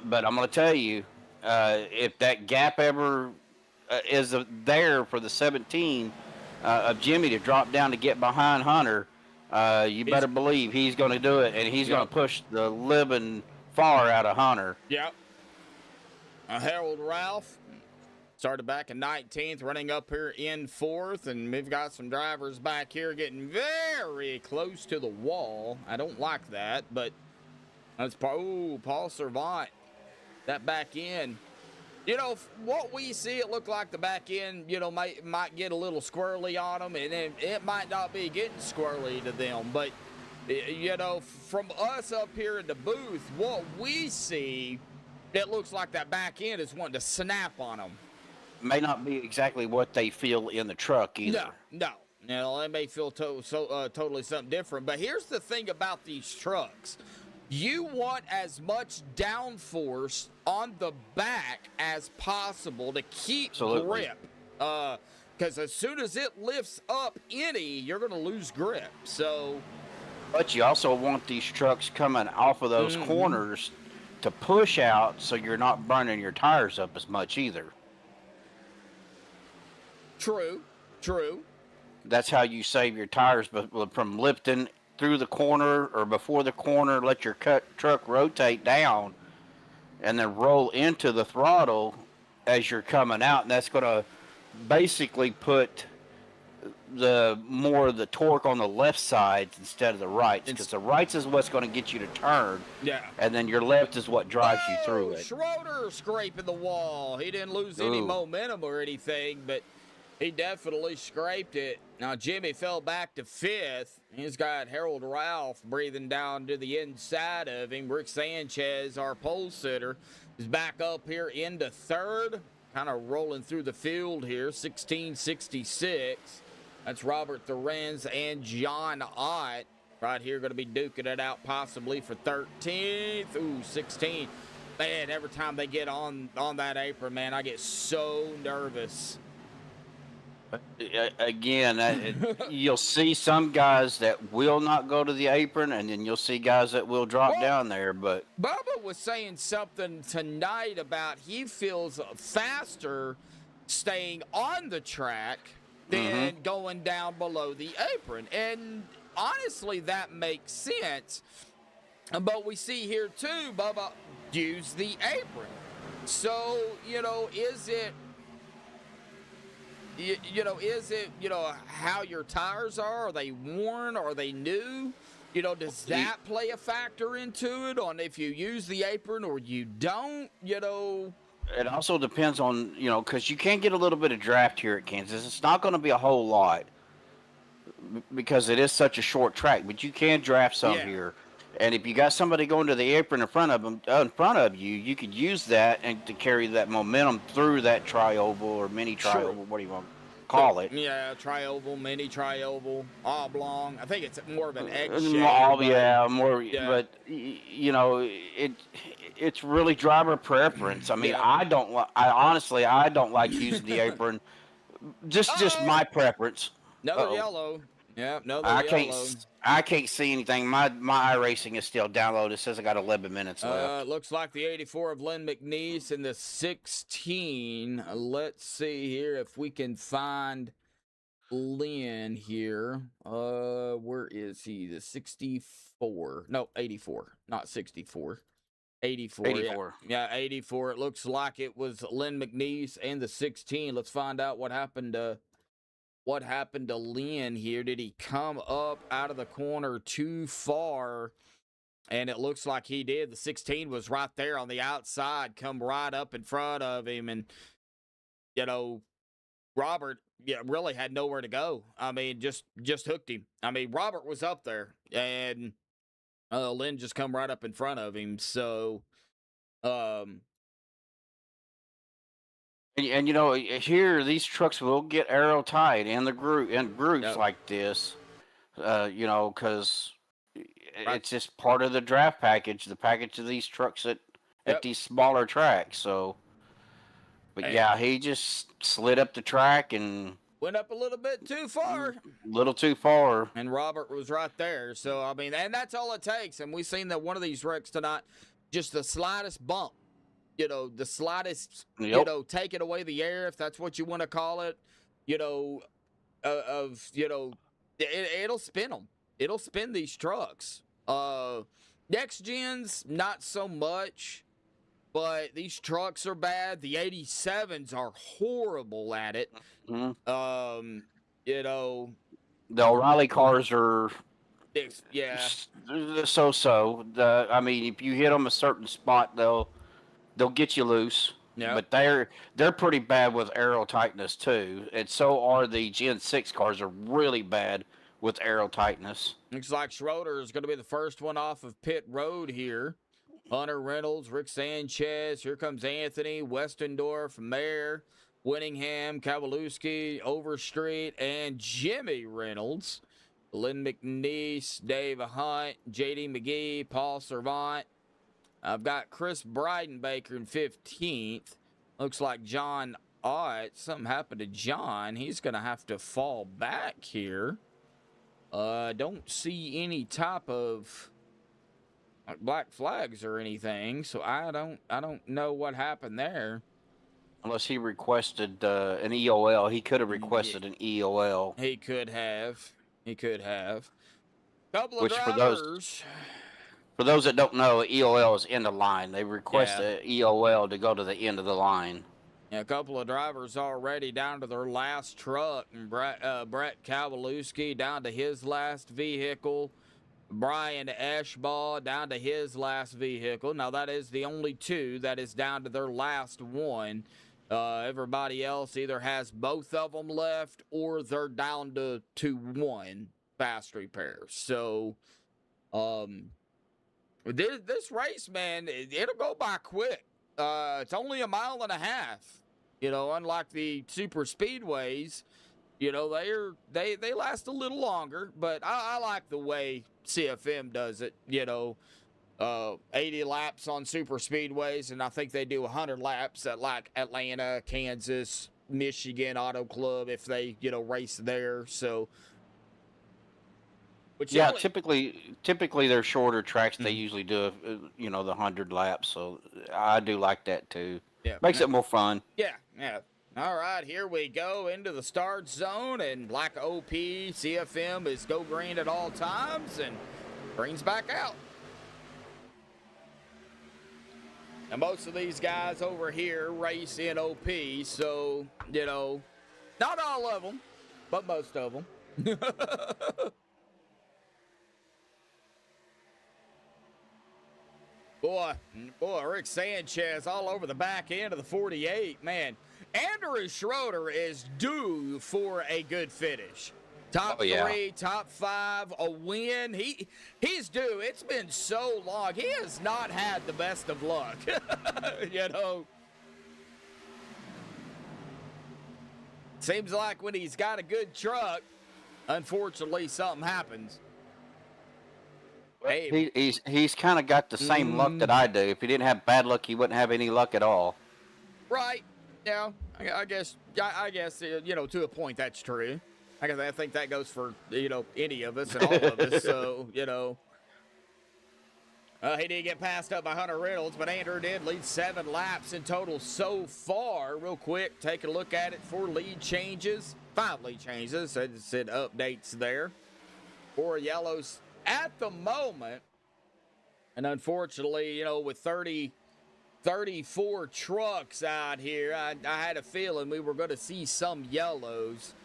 but I'm going to tell you, if that gap ever is there for the 17 of Jimmy to drop down to get behind Hunter, you better believe he's going to do it, and he's going to push the living far out of Hunter. Yep. Harold Ralph started back in 19th, running up here in 4th, and we've got some drivers back here getting very close to the wall. I don't like that, but that's Paul Servant, that back end. What we see, it looked like the back end, might get a little squirrely on them, and then it might not be getting squirrely to them, but, from us up here in the booth, what we see, it looks like that back end is wanting to snap on them. May not be exactly what they feel in the truck either. No. They may feel totally something different. But here's the thing about these trucks. You want as much downforce on the back as possible to keep grip. Because as soon as it lifts up any, you're going to lose grip. But you also want these trucks coming off of those corners to push out so you're not burning your tires up as much either. True. That's how you save your tires, but from lifting through the corner or before the corner, let your truck rotate down and then roll into the throttle as you're coming out, and that's going to basically put the torque on the left side instead of the right, because the right is what's going to get you to turn. Yeah. And then your left is what drives you through it. Schroeder scraping the wall. He didn't lose any momentum or anything, but he definitely scraped it. Now Jimmy fell back to 5th. He's got Harold Ralph breathing down to the inside of him. Rick Sanchez, our pole sitter, is back up here into 3rd. Kind of rolling through the field here, 1666. That's Robert Lorenz and John Ott right here, going to be duking it out possibly for 13th. 16th. Man, every time they get on that apron, man, I get so nervous. Again, you'll see some guys that will not go to the apron, and then you'll see guys that will drop down there. But Bubba was saying something tonight about he feels faster staying on the track than going down below the apron. And honestly, that makes sense. But we see here too, Bubba use the apron. So, is it how your tires are? Are they worn? Are they new? Does that play a factor into it on if you use the apron or you don't? It also depends on, because you can get a little bit of draft here at Kansas. It's not going to be a whole lot because it is such a short track, but you can draft some here. And if you got somebody going to the apron in front of you, you could use that and to carry that momentum through that tri-oval or mini tri-oval, what do you want to call it? Yeah, tri-oval, mini tri-oval, oblong. I think it's more of an egg shape. But it's really driver preference. I mean, I honestly don't like using the apron. Just my preference. Another yellow. Yeah, another yellow. I can't see anything. My iRacing is still downloaded. It says I got 11 minutes left. Looks like the 84 of Lynn McNeese and the 16. Let's see here if we can find Lynn here. Where is he? The 64. No, 84. Not 64. 84. 84. Yeah, 84. It looks like it was Lynn McNeese and the 16. Let's find out what happened to Lynn here. Did he come up out of the corner too far? And it looks like he did. The 16 was right there on the outside, come right up in front of him. And, Robert really had nowhere to go. I mean, just hooked him. I mean, Robert was up there, and Lynn just come right up in front of him. So, And here these trucks will get aero tight in groups like this, because it's just part of the draft package, the package of these trucks at these smaller tracks. So, but he just slid up the track and went up a little bit too far. And Robert was right there. So, I mean, and that's all it takes. And we've seen that one of these wrecks tonight, just the slightest bump. The slightest, taking away the air, if that's what you want to call it, it'll spin them. It'll spin these trucks. Next gens, not so much, but these trucks are bad. The 87s are horrible at it. The O'Reilly cars are so-so. I mean, if you hit them a certain spot, they'll get you loose. Yeah. But they're pretty bad with aero tightness too. And so are the Gen 6 cars are really bad with aero tightness. Looks like Schroeder is going to be the first one off of pit road here. Hunter Reynolds, Rick Sanchez, here comes Anthony, Westendorf, Mayer, Winningham, Kowalewski, Overstreet, and Jimmy Reynolds. Lynn McNeese, Dave Hunt, J.D. McGee, Paul Servant. I've got Chris Breidenbaker in 15th. Looks like John Ott. Something happened to John. He's going to have to fall back here. Don't see any type of black flags or anything, so I don't know what happened there. Unless he requested an EOL. He could have requested an EOL. He could have. Couple of drivers. For those that don't know, EOL is end of line. They request an EOL to go to the end of the line. Yeah, a couple of drivers already down to their last truck. And Brett Kowalewski down to his last vehicle. Brian Eschbaugh down to his last vehicle. Now, that is the only two that is down to their last one. Everybody else either has both of them left or they're down to one fast repair. So, this race, man, it'll go by quick. It's only a mile and a half. Unlike the super speedways, they last a little longer. But I like the way CFM does it. 80 laps on super speedways, and I think they do 100 laps at like Atlanta, Kansas, Michigan Auto Club if they, race there. So, which Yeah, typically they're shorter tracks. They Mhm. usually do, the 100 laps. So I do like that too. Yeah, Makes it more fun. yeah. All right, here we go into the start zone, and like OP, CFM is go green at all times, and green's back out. And most of these guys over here race in OP, so, not all of them, but most of them. Boy, Rick Sanchez all over the back end of the 48. Man, Andrew Schroeder is due for a good finish. Top three, top 5, a win. He's due. It's been so long. He has not had the best of luck. Seems like when he's got a good truck, unfortunately, something happens. Hey, He's kind of got the same luck that I do. If he didn't have bad luck, he wouldn't have any luck at all. right. Yeah, I guess, to a point, that's true. I think that goes for, any of us and all of us. So, he did get passed up by Hunter Reynolds, but Andrew did lead 7 laps in total so far. Real quick, take a look at it for lead changes. 5 lead changes. It said updates there. 4 yellows at the moment. And unfortunately, with 34 trucks out here, I had a feeling we were going to see some yellows.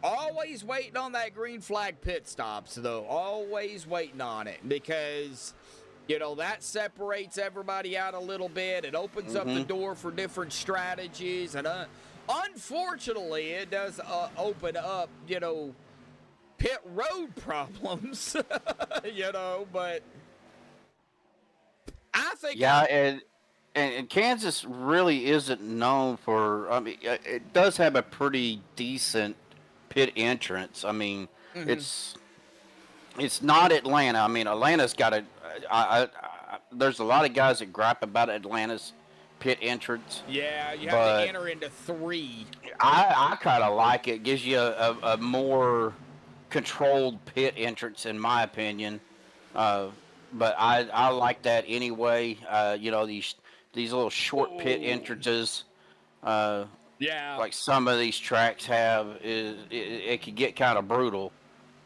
Always waiting on that green flag pit stops, though. Always waiting on it because, that separates everybody out a little bit. It opens up the door for different strategies. And unfortunately, it does open up, pit road problems, but I think... Yeah, and Kansas really isn't known for, it does have a pretty decent pit entrance. I mean, it's not Atlanta. I mean, Atlanta's got there's a lot of guys that gripe about Atlanta's pit entrance. Yeah, you have to enter into 3. I kind of like it. Gives you a more controlled pit entrance, in my opinion. But I like that anyway. These little short pit entrances. Yeah. Like some of these tracks have, it could get kind of brutal.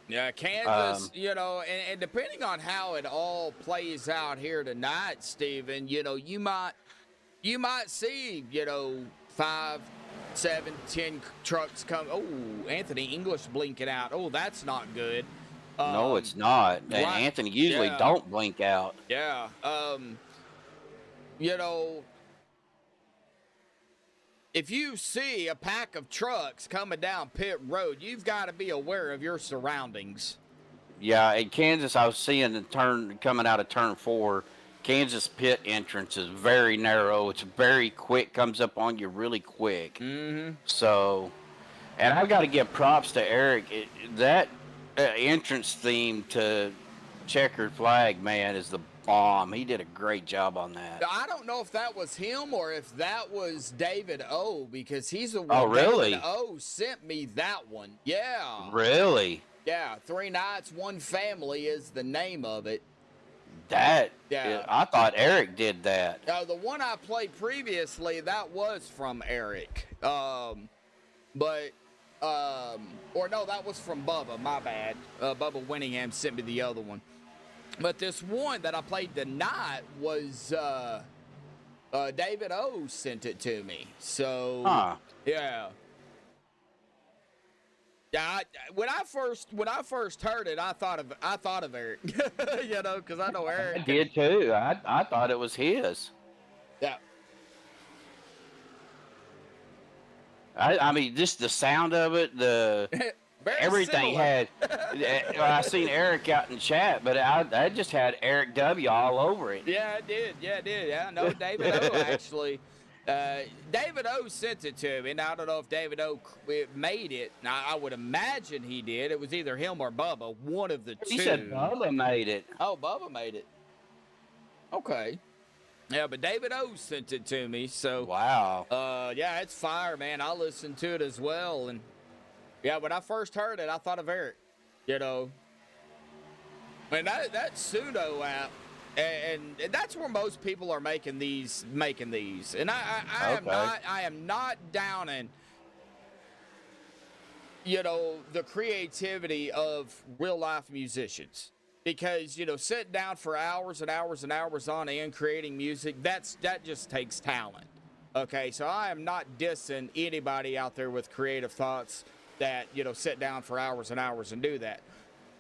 Yeah, Kansas, and depending on how it all plays out here tonight, Steven, you might see, 5, 7, 10 trucks come. Oh, Anthony English blinking out. Oh, that's not good. No, it's not. And Anthony usually don't blink out. Yeah. If you see a pack of trucks coming down pit road, you've got to be aware of your surroundings. Yeah, in Kansas, I was seeing the turn coming out of turn 4. Kansas pit entrance is very narrow. It's very quick, comes up on you really quick. Mm-hmm. So, and I've got to give props to Eric. That entrance theme to Checkered Flag, man, is the bomb. He did a great job on that. I don't know if that was him or if that was David O, because he's the one. Oh, really? David O sent me that one. Yeah. Really? Yeah. 3 Nights, One Family is the name of it. I thought Eric did that. The one I played previously, that was from Eric. Or no, that was from Bubba. My bad. Bubba Winningham sent me the other one. But this one that I played tonight was David O sent it to me. So yeah. Yeah, when I first heard it, I thought of Eric. Because I know Eric. I did too. I thought it was his. Yeah. I mean, just the sound of it, everything similar. I seen Eric out in chat, but I just had Eric W all over it. Yeah, I did. Yeah, I know David O actually. David O sent it to me, and I don't know if David O made it. Now, I would imagine he did. It was either him or Bubba, one of the two. He said Bubba made it. Oh, Bubba made it. Okay. Yeah, but David O sent it to me, so Wow. yeah, it's fire, man. I listened to it as well, and yeah, when I first heard it, I thought of Eric. You know, and that Suno app, and that's where most people are making these, and I am not downing, you know, the creativity of real life musicians. Because, you know, sitting down for hours and hours and hours on end creating music, that just takes talent. Okay, so I am not dissing anybody out there with creative thoughts that, you know, sit down for hours and hours and do that.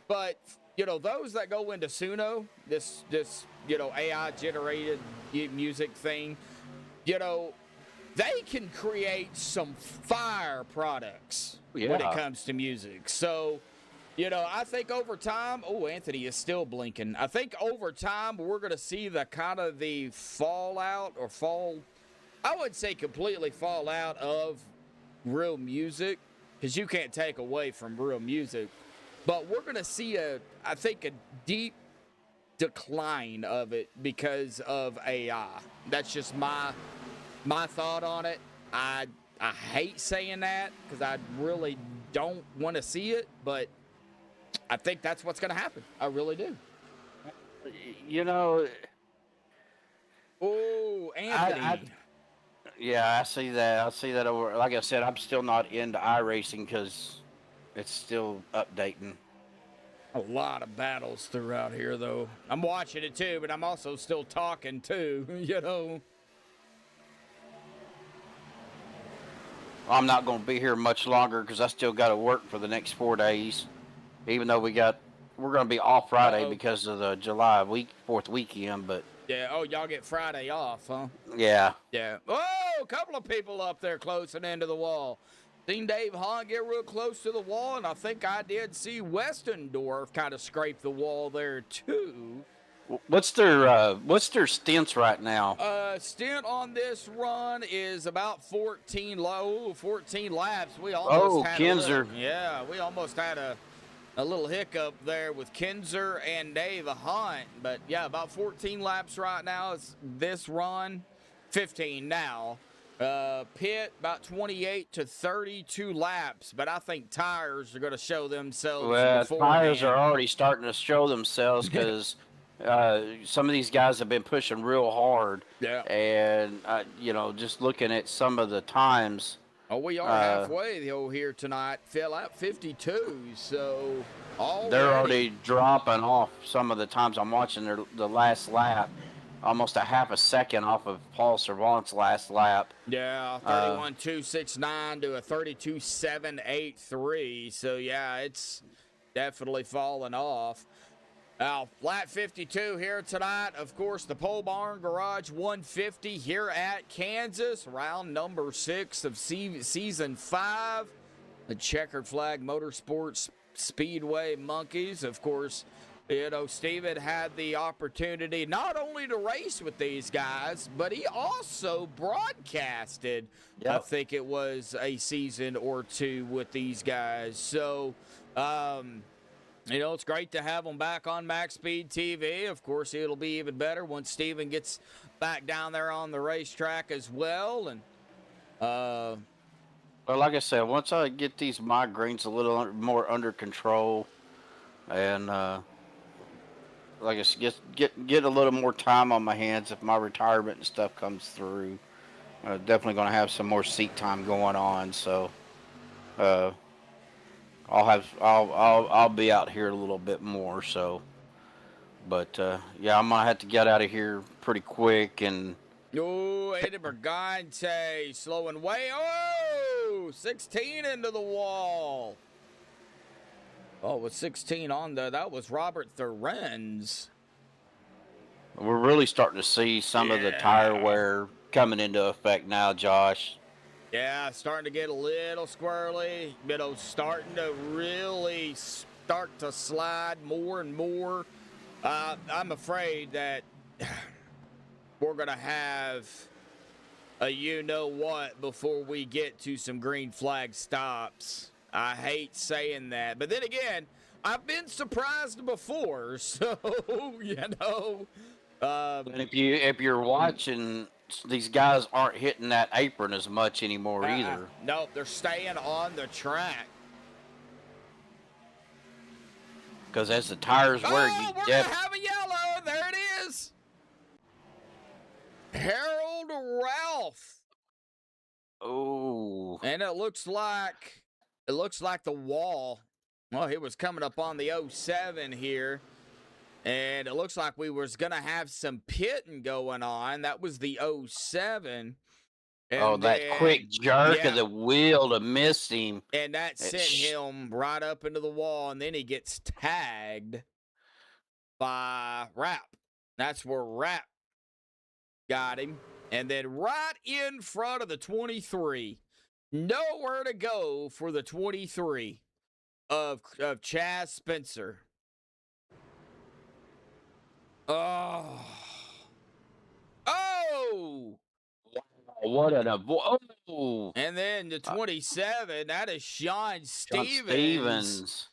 But, you know, those that go into Suno, this you know, AI-generated music thing, you know, they can create some fire products when it comes to music. So, you know, I think over time, Anthony is still blinking. I think over time we're going to see the kind of the fallout or I would say completely fall out of real music, because you can't take away from real music. But we're going to see I think a deep decline of it because of AI. That's just my thought on it. I hate saying that because I really don't want to see it, but I think that's what's going to happen. I really do. You know. Oh, Anthony. Yeah, I see that. I see that over. Like I said, I'm still not into iRacing because it's still updating. A lot of battles throughout here, though. I'm watching it too, but I'm also still talking too. You know. I'm not going to be here much longer because I still got to work for the next 4 days. Even though we're going to be off Friday because of the July 4th weekend, but yeah. Y'all get Friday off, huh? Yeah. Yeah. A couple of people up there closing into the wall. Seen Dave Hahn get real close to the wall, and I think I did see Westendorf kind of scrape the wall there too. What's their stints right now? Stint on this run is about 14 laps. We almost had Kinzer. We almost had a little hiccup there with Kinzer and Dave Hunt. But yeah, about 14 laps right now is this run. 15 now. Pit about 28 to 32 laps, but I think tires are going to show themselves. Well, tires are already starting to show themselves because some of these guys have been pushing real hard. Yeah. And, you know, just looking at some of the times. We are halfway here tonight. Fell out 52, so they're already dropping off some of the times. I'm watching the last lap. Almost a half a second off of Paul Servant's last lap. Yeah, 31.269 to a 32.783. So, yeah, it's definitely fallen off. Now, lap 52 here tonight. Of course, the Pole Barn Garage 150 here at Kansas. Round number 6 of season 5. The Checkered Flag Motorsports Speedway Monkeys. Of course, you know, Steven had the opportunity not only to race with these guys, but he also broadcasted, I think it was a season or two with these guys. So, you know, it's great to have them back on MaxspeedTV. Of course, it'll be even better once Steven gets back down there on the racetrack as well. And, well, like I said, once I get these migraines a little more under control and, like I said, get a little more time on my hands if my retirement and stuff comes through. Definitely going to have some more seat time going on. So, I'll be out here a little bit more. So, but yeah, I'm gonna have to get out of here pretty quick. And Eddie Bergante slowing way. 16 into the wall. With 16 on there, that was Robert Thorenz. We're really starting to see some of the tire wear coming into effect now, Josh. Yeah, starting to get a little squirrely. You know, starting to really start to slide more and more. I'm afraid that we're going to have a you-know-what before we get to some green flag stops. I hate saying that. But then again, I've been surprised before. So, you know, And if you're watching, these guys aren't hitting that apron as much anymore either. No, they're staying on the track. Because as the tires wear, we're gonna have a yellow. There it is. Harold Ralph. Oh. And it looks like the wall. Well, he was coming up on the 07 here. And it looks like we was going to have some pitting going on. That was the 07. And that quick jerk of the wheel to miss him. And that sent him right up into the wall. And then he gets tagged by Rapp. That's where Rapp got him. And then right in front of the 23. Nowhere to go for the 23 of Chaz Spencer. Oh. What an oh. And then the 27, that is Sean Stevens.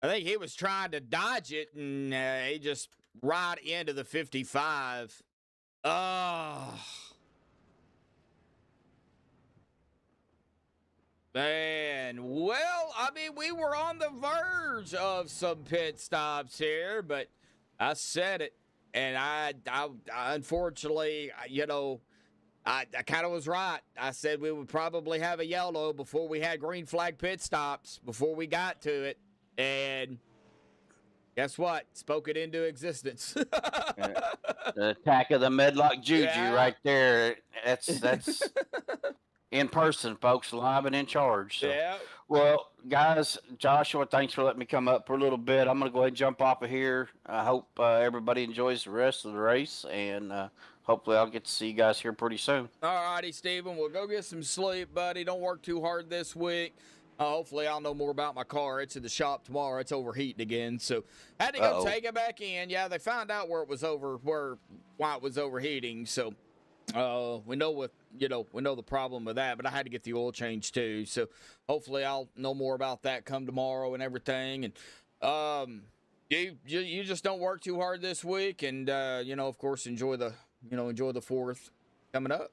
I think he was trying to dodge it, and he just right into the 55. Oh. Man, well, I mean, we were on the verge of some pit stops here, but I said it. And I unfortunately, I kind of was right. I said we would probably have a yellow before we had green flag pit stops, before we got to it. And guess what? Spoke it into existence. The attack of the Medlock Juju right there. That's in person, folks, live and in charge. So. Yeah. Well, guys, Joshua, thanks for letting me come up for a little bit. I'm going to go ahead and jump off of here. I hope everybody enjoys the rest of the race, and hopefully I'll get to see you guys here pretty soon. All righty, Steven. Well, go get some sleep, buddy. Don't work too hard this week. Hopefully I'll know more about my car. It's in the shop tomorrow. It's overheating again, so had to go take it back in. Yeah, they found out why it was overheating, so we know the problem with that, but I had to get the oil change too. So hopefully I'll know more about that come tomorrow and everything. And you just don't work too hard this week, and of course enjoy the 4th coming up.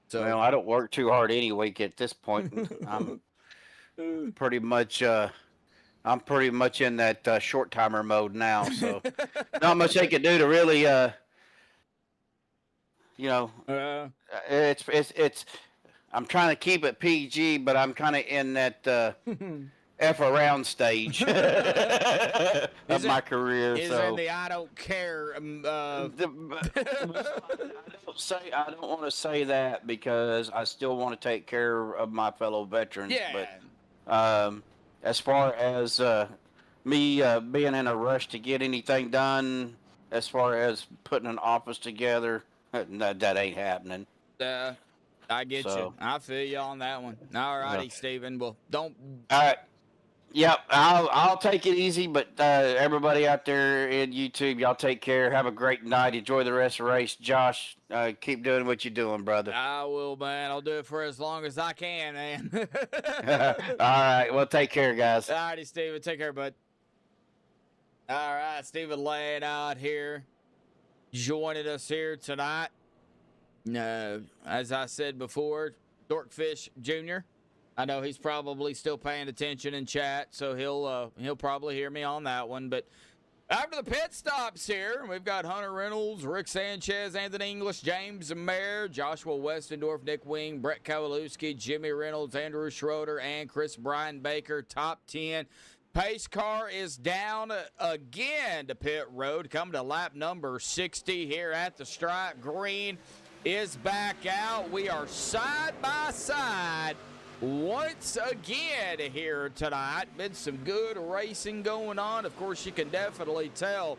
So well, I don't work too hard any week at this point. I'm pretty much in that short timer mode now. So not much they can do to really it's I'm trying to keep it PG, but I'm kind of in that F around stage of my career. Is so in the I don't care. I don't want to say that because I still want to take care of my fellow veterans. Yeah. But as far as me being in a rush to get anything done, as far as putting an office together, that ain't happening. I get you. I feel you on that one. All righty, Steven. Well, don't. All right. Yep, I'll take it easy, but everybody out there in YouTube, y'all take care. Have a great night. Enjoy the rest of the race. Josh, keep doing what you're doing, brother. I will, man. I'll do it for as long as I can, man. All right. Well, take care, guys. All righty, Steven. Take care, bud. All right, Steven laying out here, joining us here tonight. As I said before, Dorkfish Jr., I know he's probably still paying attention in chat, so he'll probably hear me on that one. But after the pit stops here, we've got Hunter Reynolds, Rick Sanchez, Anthony English, James Mayer, Joshua Westendorf, Nick Wing, Brett Kowalewski, Jimmy Reynolds, Andrew Schroeder, and Chris Brian Baker. Top 10. Pace car is down again to pit road, coming to lap number 60 here at the stripe. Green is back out. We are side by side once again here tonight. Been some good racing going on. Of course, you can definitely tell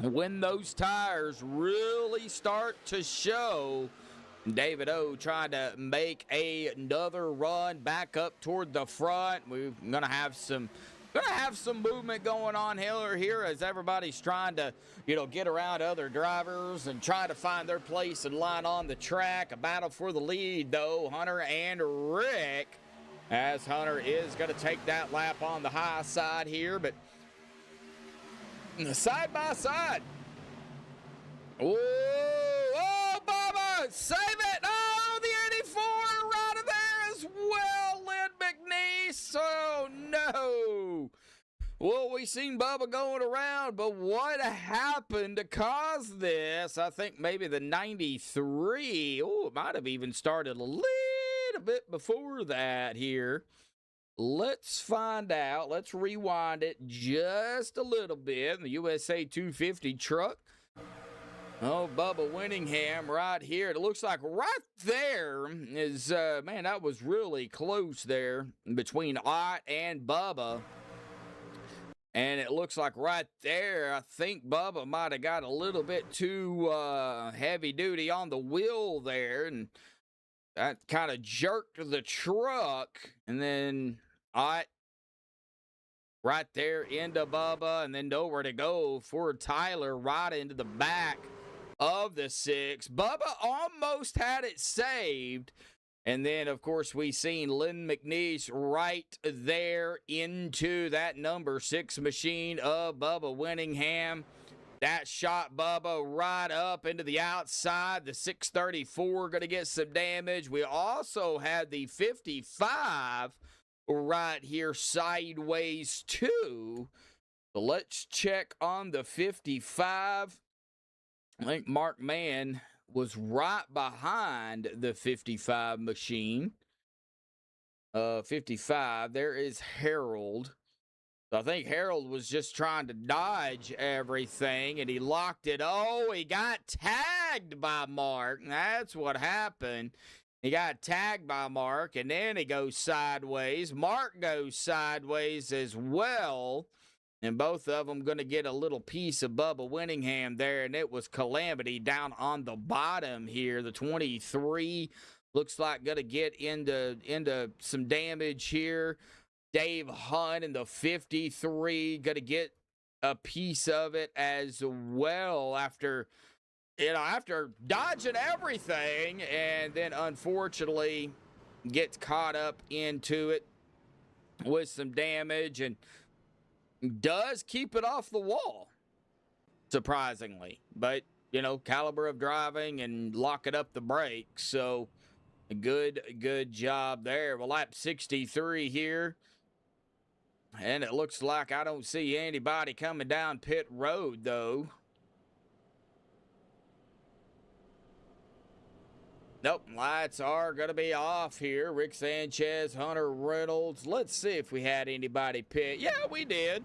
when those tires really start to show. David O trying to make another run back up toward the front. We're gonna have some movement going on here as everybody's trying to, get around other drivers and try to find their place and line on the track. A battle for the lead, though, Hunter and Rick, as Hunter is going to take that lap on the high side here, but side by side, Oh, oh, Bubba, save it. Oh, the 84 right in there as well, Lynn McNeese. Oh, no. Well, we seen Bubba going around, but what happened to cause this? I think maybe the 93. Oh, it might have even started a little bit before that here. Let's find out. Let's rewind it just a little bit. The USA 250 truck. Oh, Bubba Winningham right here. It looks like right there is, man, that was really close there between Ott and Bubba. And it looks like right there, I think Bubba might have got a little bit too heavy duty on the wheel there. And that kind of jerked the truck. And then Ott right there into Bubba. And then nowhere to go for Tyler right into the back of the 6. Bubba almost had it saved. And then, of course, we seen Lynn McNeese right there into that number 6 machine of Bubba Winningham. That shot Bubba right up into the outside. The 634 going to get some damage. We also had the 55 right here sideways too. So let's check on the 55. I think Mark Mann was right behind the 55 machine. 55, there is Harold. So I think Harold was just trying to dodge everything, and he locked it. Oh, he got tagged by Mark. That's what happened. He got tagged by Mark, and then he goes sideways. Mark goes sideways as well. And both of them going to get a little piece of Bubba Winningham there. And it was calamity down on the bottom here. The 23 looks like going to get into some damage here. Dave Hunt in the 53 going to get a piece of it as well after dodging everything. And then unfortunately gets caught up into it with some damage and does keep it off the wall, surprisingly. But, you know, caliber of driving and locking up the brakes. So, a good job there. Well, lap 63 here. And it looks like I don't see anybody coming down pit road, though. Nope, lights are going to be off here. Rick Sanchez, Hunter Reynolds. Let's see if we had anybody pit. Yeah, we did.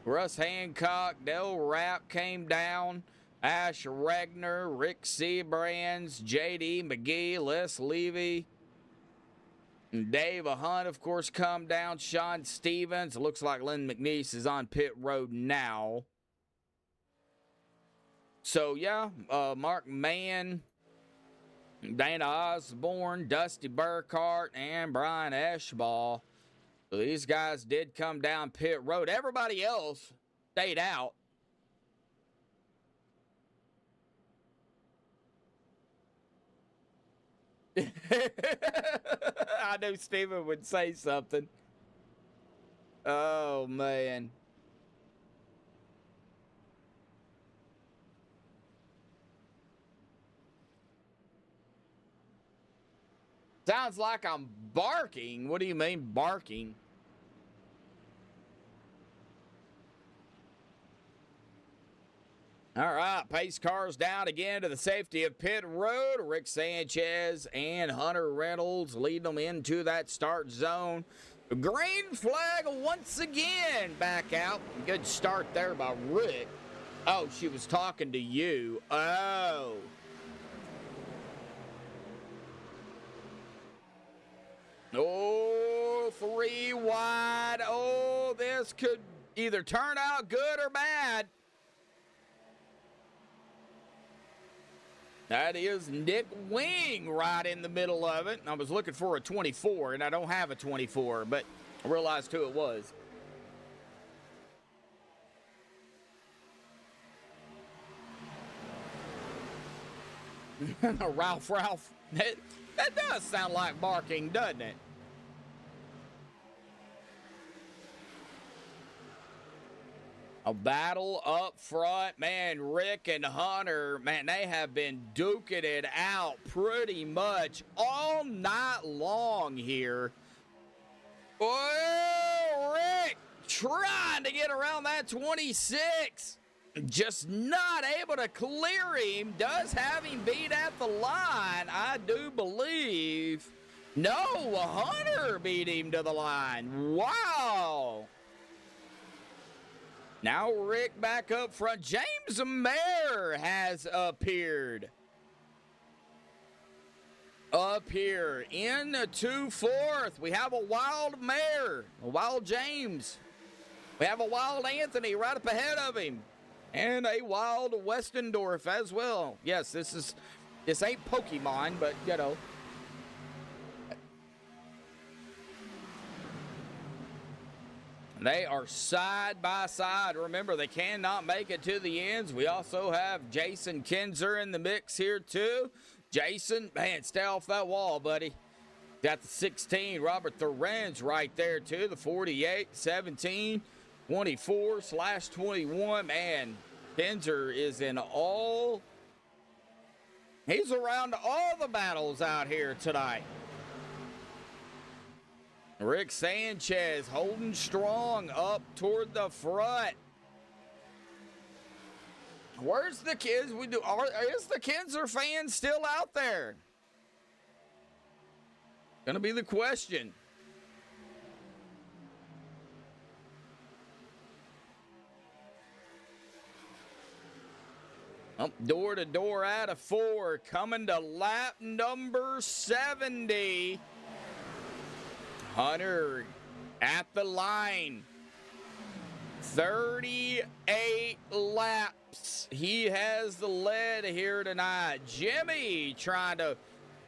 Russ Hancock, Dale Rapp came down. Ash Regner, Rick Seabrands, J.D. McGee, Les Levy. Dave Hunt, of course, come down. Sean Stevens. It looks like Lynn McNeese is on pit road now. So, yeah, Mark Mann, Dana Osborne, Dusty Burkhart, and Brian Eschball. So these guys did come down pit road. Everybody else stayed out. I knew Steven would say something. Oh, man. Sounds like I'm barking. What do you mean barking? All right, pace cars down again to the safety of pit road. Rick Sanchez and Hunter Reynolds lead them into that start zone. Green flag once again back out. Good start there by Rick. Oh, she was talking to you. Oh. Oh, 3 wide. Oh, this could either turn out good or bad. That is Nick Wing right in the middle of it. I was looking for a 24, and I don't have a 24, but I realized who it was. Ralph. That does sound like barking, doesn't it? A battle up front, man. Rick and Hunter, man, they have been duking it out pretty much all night long here. Oh, Rick trying to get around that 26. Just not able to clear him. Does have him beat at the line, I do believe. No, Hunter beat him to the line. Wow. Now Rick back up front. James Mayer has appeared. Up here into fourth. We have a wild Mayer, a wild James. We have a wild Anthony right up ahead of him. And a wild Westendorf as well. Yes, this ain't Pokemon, but you know. They are side by side. Remember, they cannot make it to the ends. We also have Jason Kinzer in the mix here, too. Jason, man, stay off that wall, buddy. Got the 16, Robert Thorenz right there, too. The 48, 17, 24/21. Man, Kinzer is in all. He's around all the battles out here tonight. Rick Sanchez holding strong up toward the front. Where's the kids? Is the Kinzer fan still out there? Gonna be the question. Door to door out of 4, coming to lap number 70. Hunter at the line. 38 laps. He has the lead here tonight. Jimmy trying to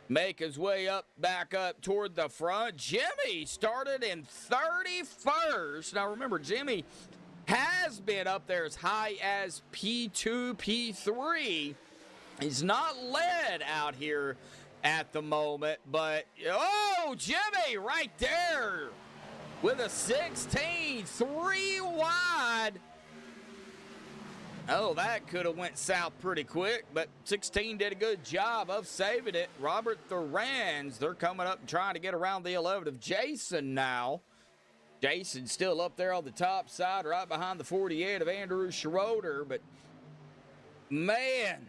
make his way back up toward the front. Jimmy started in 31st. Now remember, Jimmy has been up there as high as P2, P3. He's not led out here at the moment, but oh, Jimmy right there with a 16, 3 wide. Oh, that could have went south pretty quick, but 16 did a good job of saving it. Robert Thorenz, they're coming up and trying to get around the 11 of Jason now. Jason's still up there on the top side, right behind the 48 of Andrew Schroeder, but man.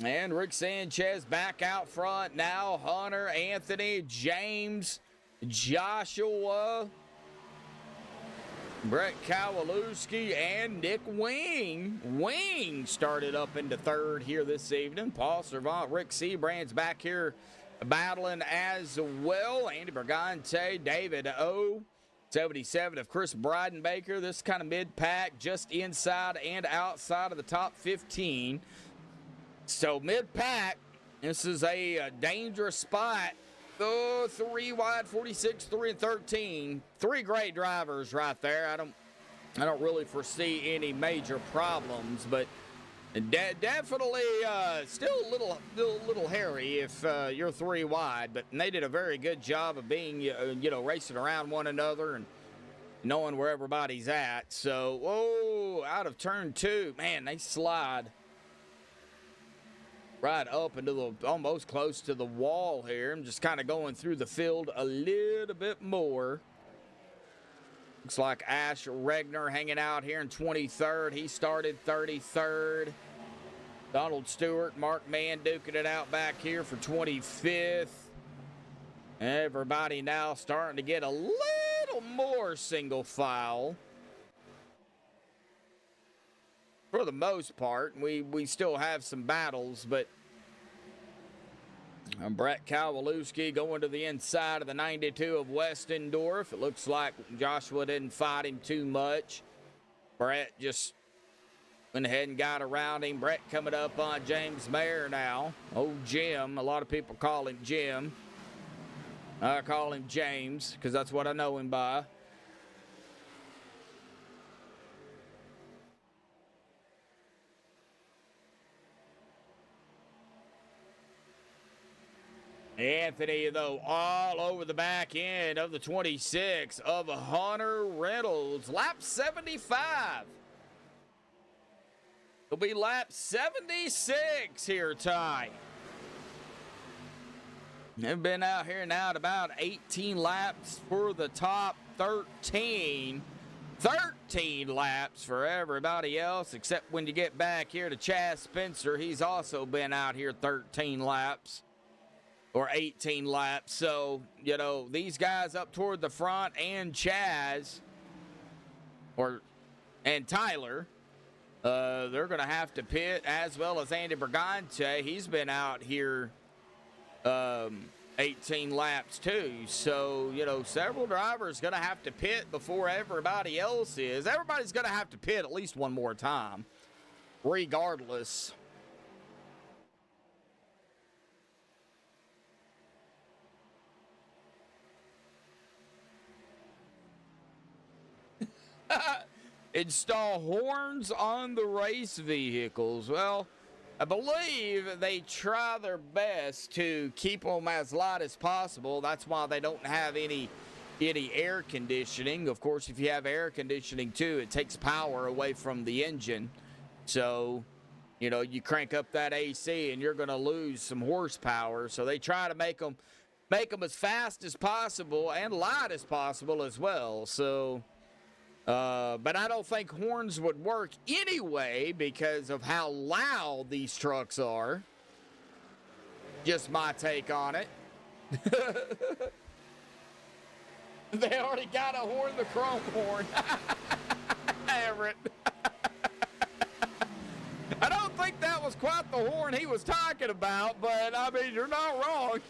And Rick Sanchez back out front now. Hunter, Anthony, James, Joshua, Brett Kowalewski, and Nick Wing. Wing started up into third here this evening. Paul Servant, Rick Seabrand's back here battling as well. Andy Bergante, David O. 77 of Chris Breidenbaker. This kind of mid-pack, just inside and outside of the top 15. So mid-pack, this is a dangerous spot. Oh, 3 wide, 46, 3 and 13. 3 great drivers right there. I don't really foresee any major problems, but definitely still a little hairy if you're 3 wide. But they did a very good job of being racing around one another and knowing where everybody's at. So out of turn 2, man, they slide right up into the almost close to the wall here. I'm just kind of going through the field a little bit more. Looks like Ash Regner hanging out here in 23rd. He started 33rd. Donald Stewart, Mark Mann duking it out back here for 25th. Everybody now starting to get a little more single file. For the most part, we still have some battles, but Brett Kowalewski going to the inside of the 92 of Westendorf. It looks like Joshua didn't fight him too much. Brett just went ahead and got around him. Brett coming up on James Mayer now. Oh, Jim. A lot of people call him Jim. I call him James because that's what I know him by. Anthony, though, all over the back end of the 26 of Hunter Reynolds. Lap 75. It'll be lap 76 here, Ty. They've been out here now at about 18 laps for the top 13. 13 laps for everybody else, except when you get back here to Chaz Spencer. He's also been out here 13 laps or 18 laps. So, you know, these guys up toward the front and Chaz and Tyler, they're going to have to pit, as well as Andy Brigante. He's been out here 18 laps too. So, you know, several drivers going to have to pit before everybody else is. Everybody's going to have to pit at least one more time, regardless. Install horns on the race vehicles. Well, I believe they try their best to keep them as light as possible. That's why they don't have any air conditioning. Of course, if you have air conditioning too, it takes power away from the engine. So, you know, you crank up that AC and you're going to lose some horsepower. So they try to make them as fast as possible and light as possible as well. So, but I don't think horns would work anyway because of how loud these trucks are. Just my take on it. They already got a horn, the chrome horn. Everett. I don't think that was quite the horn he was talking about, but I mean, you're not wrong.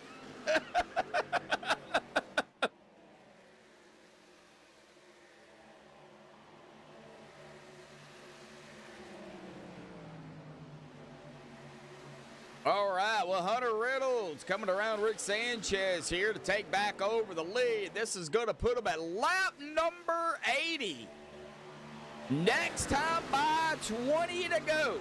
All right, well, Hunter Reynolds coming around Rick Sanchez here to take back over the lead. This is going to put him at lap number 80. Next time by 20 to go.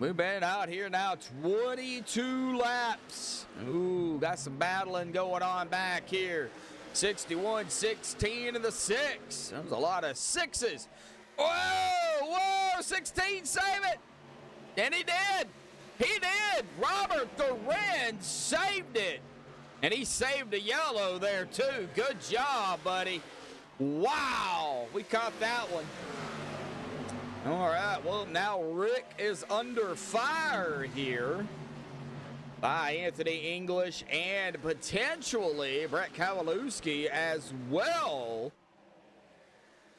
We've been out here now 22 laps. Ooh, got some battling going on back here. 61-16 in the 6. That was a lot of 6s. Whoa, 16, save it. And he did. He did. Robert Thoren saved it. And he saved a yellow there, too. Good job, buddy. Wow, we caught that one. All right, well, now Rick is under fire here by Anthony English and potentially Brett Kowalewski as well.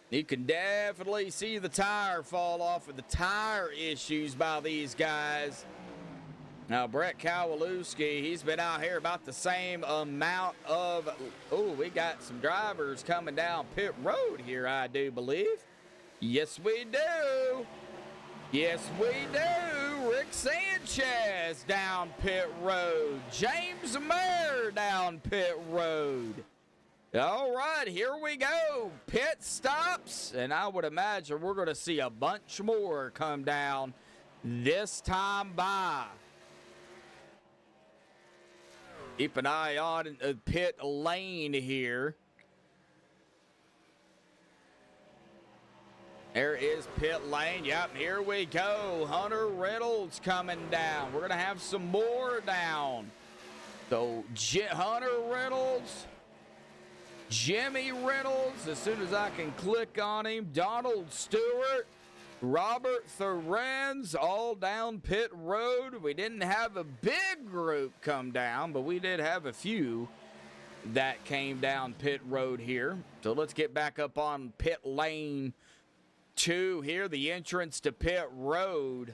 You can definitely see the tire fall off of the tire issues by these guys. Now, Brett Kowalewski, he's been out here about the same amount of... Oh, we got some drivers coming down pit road here, I do believe. Yes, we do. Yes, we do. Rick Sanchez down pit road. James Mayer down pit road. All right, here we go. Pit stops, and I would imagine we're going to see a bunch more come down this time by. Keep an eye on pit lane here. There is pit lane. Yep, here we go. Hunter Reynolds coming down. We're going to have some more down. So, Hunter Reynolds, Jimmy Reynolds, as soon as I can click on him, Donald Stewart, Robert Thorenz, all down pit road. We didn't have a big group come down, but we did have a few that came down pit road here. So let's get back up on pit lane 2 here, the entrance to pit road.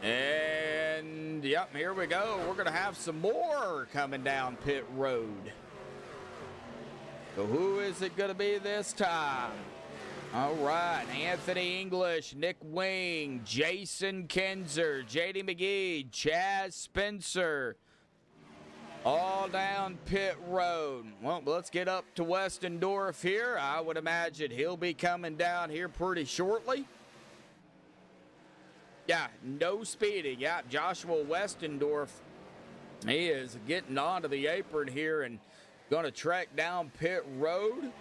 And, yep, here we go. We're going to have some more coming down pit road. So who is it going to be this time? All right, Anthony English, Nick Wing, Jason Kinzer, J.D. McGee, Chaz Spencer, all down pit road. Well, let's get up to Westendorf here. I would imagine he'll be coming down here pretty shortly. Yeah, no speeding. Yeah, Joshua Westendorf, he is getting onto the apron here and going to track down pit road.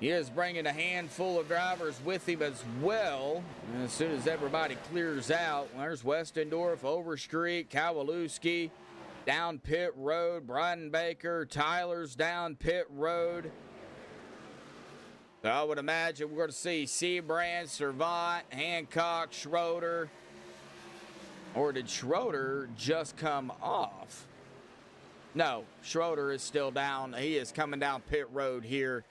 He is bringing a handful of drivers with him as well. And as soon as everybody clears out, there's Westendorf, Overstreet, Kowalewski, down pit road, Bryden Baker, Tyler's down pit road. So I would imagine we're going to see Seabrand, Servant, Hancock, Schroeder. Or did Schroeder just come off? No, Schroeder is still down. He is coming down pit road here.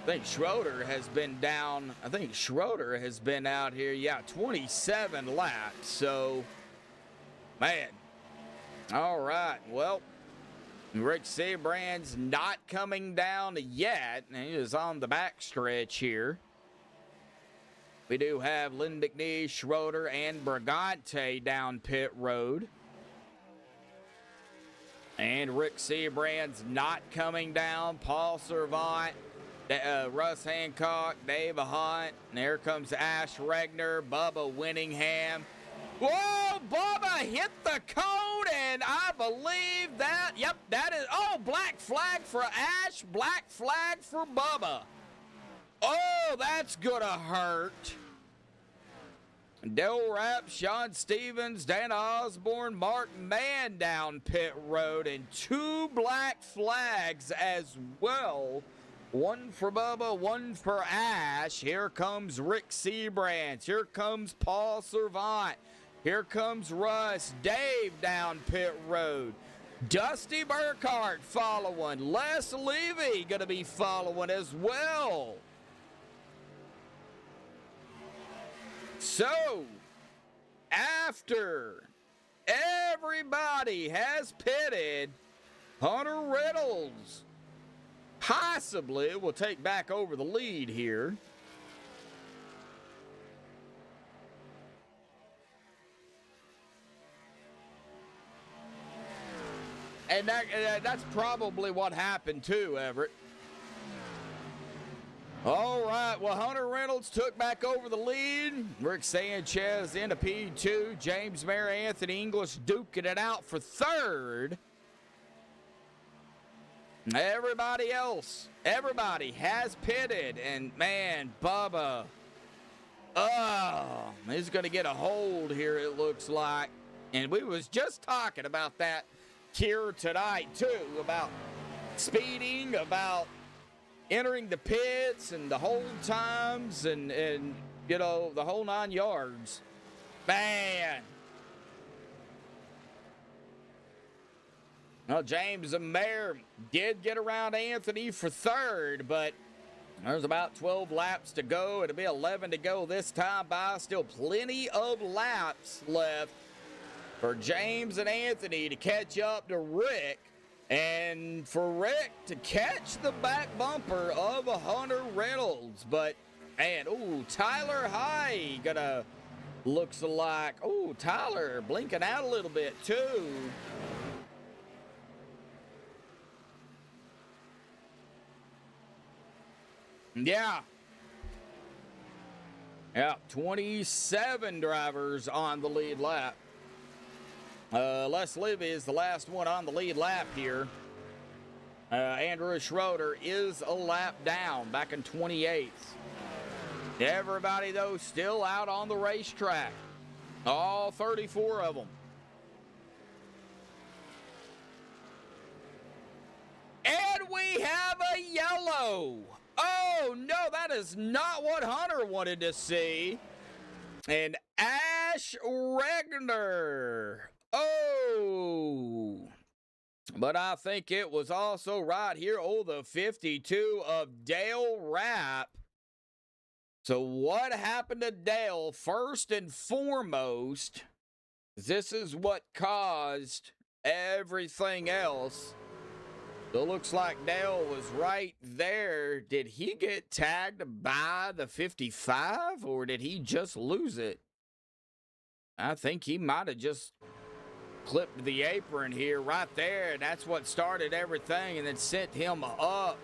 I think Schroeder has been down. I think Schroeder has been out here, 27 laps. So, man. All right, well, Rick Seabrand's not coming down yet. He is on the back stretch here. We do have Lynn McNee, Schroeder, and Brigante down pit road. And Rick Seabrand's not coming down. Paul Servant, Russ Hancock, Dave Hunt, and there comes Ash Regner, Bubba Winningham. Whoa, Bubba hit the cone, and I believe that, that is, black flag for Ash, black flag for Bubba. Oh, that's gonna hurt. Dale Rapp, Sean Stevens, Dana Osborne, Mark Mann down pit road, and 2 black flags as well. 1 for Bubba, 1 for Ash. Here comes Rick Seabrand. Here comes Paul Servant. Here comes Russ. Dave down pit road. Dusty Burkhart following. Les Levy going to be following as well. So, after everybody has pitted, Hunter Reynolds possibly will take back over the lead here. And that's probably what happened too, Everett. All right, well, Hunter Reynolds took back over the lead. Rick Sanchez into P2. James Mayer, Anthony English duking it out for third. Everybody has pitted. And, man, Bubba, he's going to get a hold here, it looks like. And we was just talking about that here tonight, too, about speeding, about entering the pits and the hold times and you know, the whole 9 yards. Man. Well, James Mayer did get around Anthony for third, but there's about 12 laps to go. It'll be 11 to go this time by. Still plenty of laps left for James and Anthony to catch up to Rick. And for Rick to catch the back bumper of a Hunter Reynolds. But, man, Tyler High looks like, Tyler blinking out a little bit too. Yeah, 27 drivers on the lead lap. Les Livy is the last one on the lead lap here. Andrew Schroeder is a lap down, back in 28th. Everybody, though, still out on the racetrack. All 34 of them. And we have a yellow. Oh, no, that is not what Hunter wanted to see. And Ash Regner. Oh, but I think it was also right here. The 52 of Dale Rapp. So what happened to Dale? First and foremost, this is what caused everything else. So it looks like Dale was right there. Did he get tagged by the 55, or did he just lose it? I think he might have just clipped the apron here right there, and that's what started everything and then sent him up.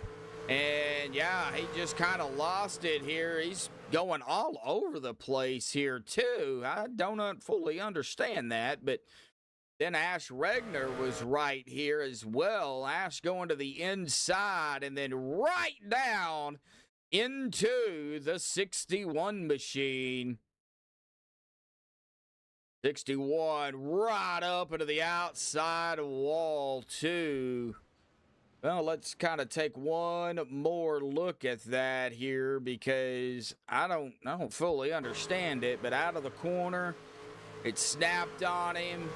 And yeah, he just kind of lost it here. He's going all over the place here too. I don't fully understand that, but Then Ash Regner was right here as well. Ash going to the inside and then right down into the 61 machine. 61 right up into the outside wall, too. Well, let's kind of take one more look at that here because I don't fully understand it, but out of the corner, it snapped on him.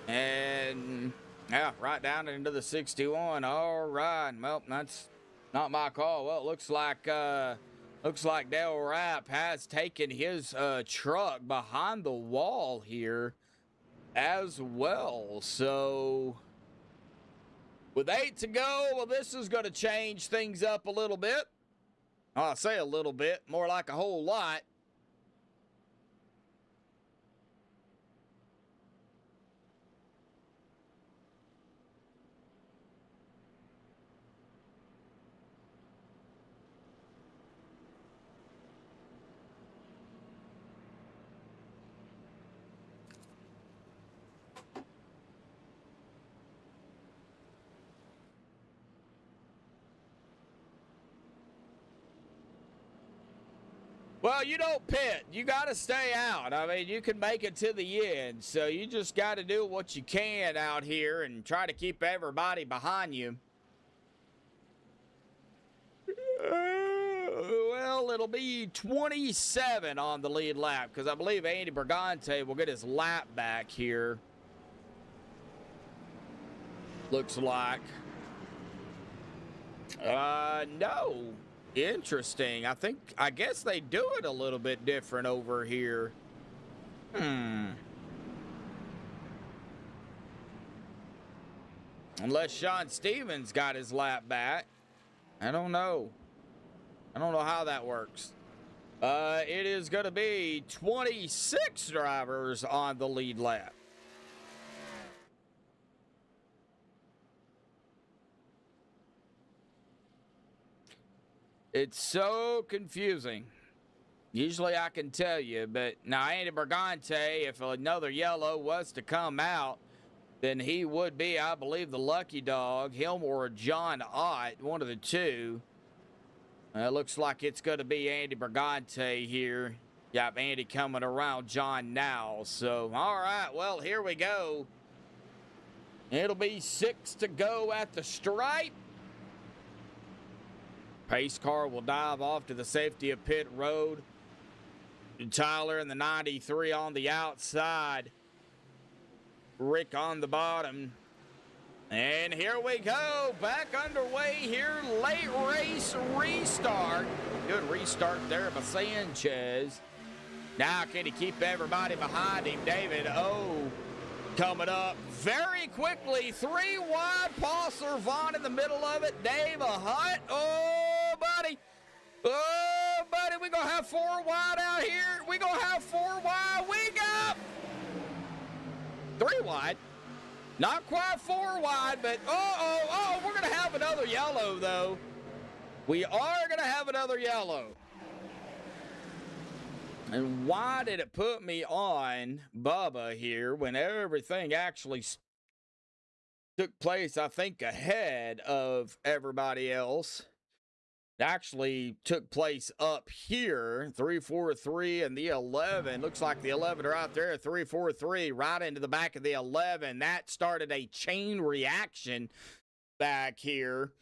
And yeah, right down into the 61. All right. Well, that's not my call. Well, it looks like Dale Rapp has taken his truck behind the wall here as well. So with 8 to go, well, this is going to change things up a little bit. I'll say a little bit, more like a whole lot. Well, you don't pit. You got to stay out. I mean, you can make it to the end. So you just got to do what you can out here and try to keep everybody behind you. Well, it'll be 27 on the lead lap because I believe Andy Brigante will get his lap back here. Looks like. No. Interesting. I guess they do it a little bit different over here. Unless Sean Stevens got his lap back. I don't know. I don't know how that works. It is going to be 26 drivers on the lead lap. It's so confusing. Usually I can tell you, but now Andy Brigante, if another yellow was to come out, then he would be, I believe, the lucky dog, him or John Ott, one of the two. Looks like it's going to be Andy Brigante here. Yep, Andy coming around John now. So, all right, well, here we go. It'll be 6 to go at the stripe. Pace car will dive off to the safety of pit road. Tyler in the 93 on the outside. Rick on the bottom. And here we go. Back underway here. Late race restart. Good restart there by Sanchez. Now can he keep everybody behind him? David O coming up very quickly. 3 wide. Paul Servon in the middle of it. Dave a Hutt. Oh, buddy. Oh, buddy. We're going to have 4 wide out here. We're going to have 4 wide. We got 3 wide. Not quite 4 wide, but we're going to have another yellow, though. We are going to have another yellow. And why did it put me on Bubba here when everything actually took place, I think, ahead of everybody else? It actually took place up here, 3-4-3 and the 11. Looks like the 11 are out there, 3-4-3, right into the back of the 11. That started a chain reaction back here.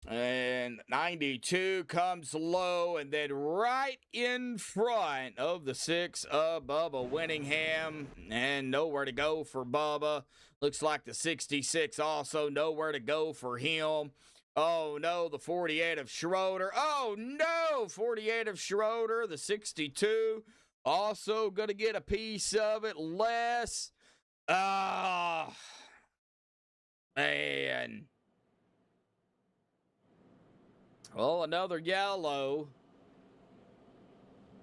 And 92 comes low, and then right in front of the 6 of Bubba Winningham, and nowhere to go for Bubba. Looks like the 66 also nowhere to go for him. Oh, no, the 48 of Schroeder. Oh, no, 48 of Schroeder, the 62. Also going to get a piece of it. Less. Man. Well, another yellow.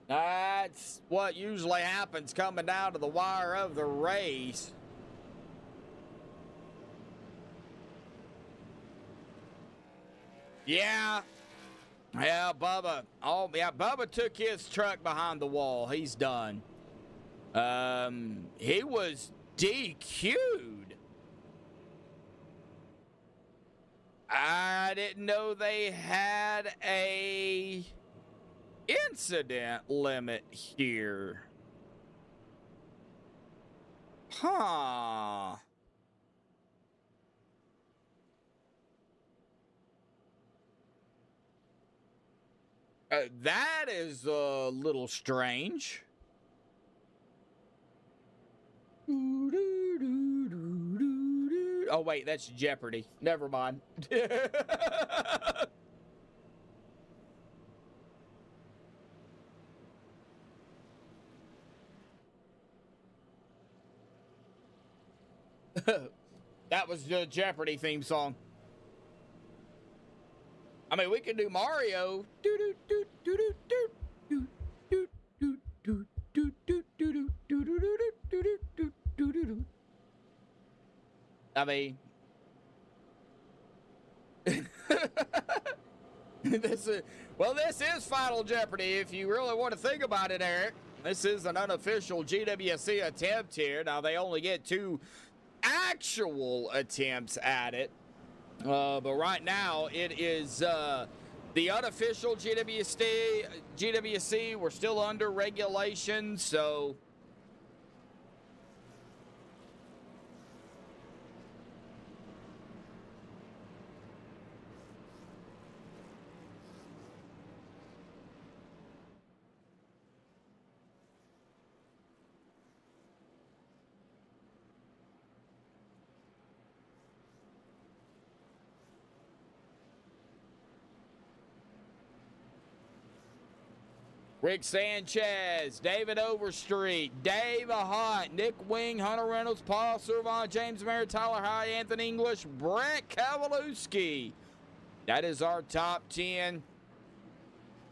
That's what usually happens coming down to the wire of the race. Yeah, Bubba. Oh, yeah, Bubba took his truck behind the wall. He's done. He was DQ'd. I didn't know they had a incident limit here. Huh. That is a little strange. Oh, wait, that's Jeopardy. Never mind. That was the Jeopardy theme song. I mean, we could do Mario. I mean, this is Final Jeopardy if you really want to think about it, Eric. This is an unofficial GWC attempt here. Now, they only get 2 actual attempts at it. But right now, it is the unofficial GWC. We're still under regulation, so... Rick Sanchez, David Overstreet, Dave Hunt, Nick Wing, Hunter Reynolds, Paul Servon, James Merritt, Tyler High, Anthony English, Brett Kowalewski. That is our top 10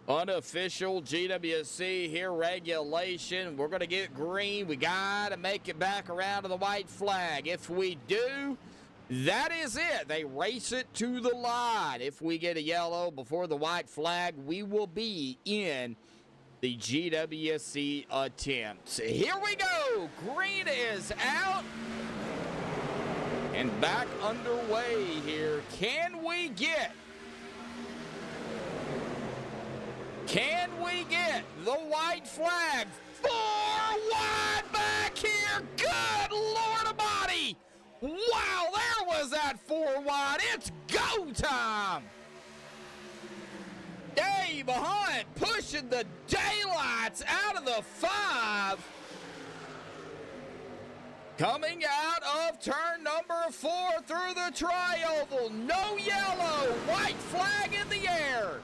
unofficial GWC here regulation. We're going to get green. We got to make it back around to the white flag. If we do, that is it. They race it to the line. If we get a yellow before the white flag, we will be in the GWC attempts. Here we go. Green is out and back underway here. Can we get the white flag? 4 wide back here. Good Lord Almighty. Wow, there was that 4 wide. It's go time. Dave Hunt pushing the daylights out of the 5. Coming out of turn number 4 through the tri-oval. No yellow. White flag in the air.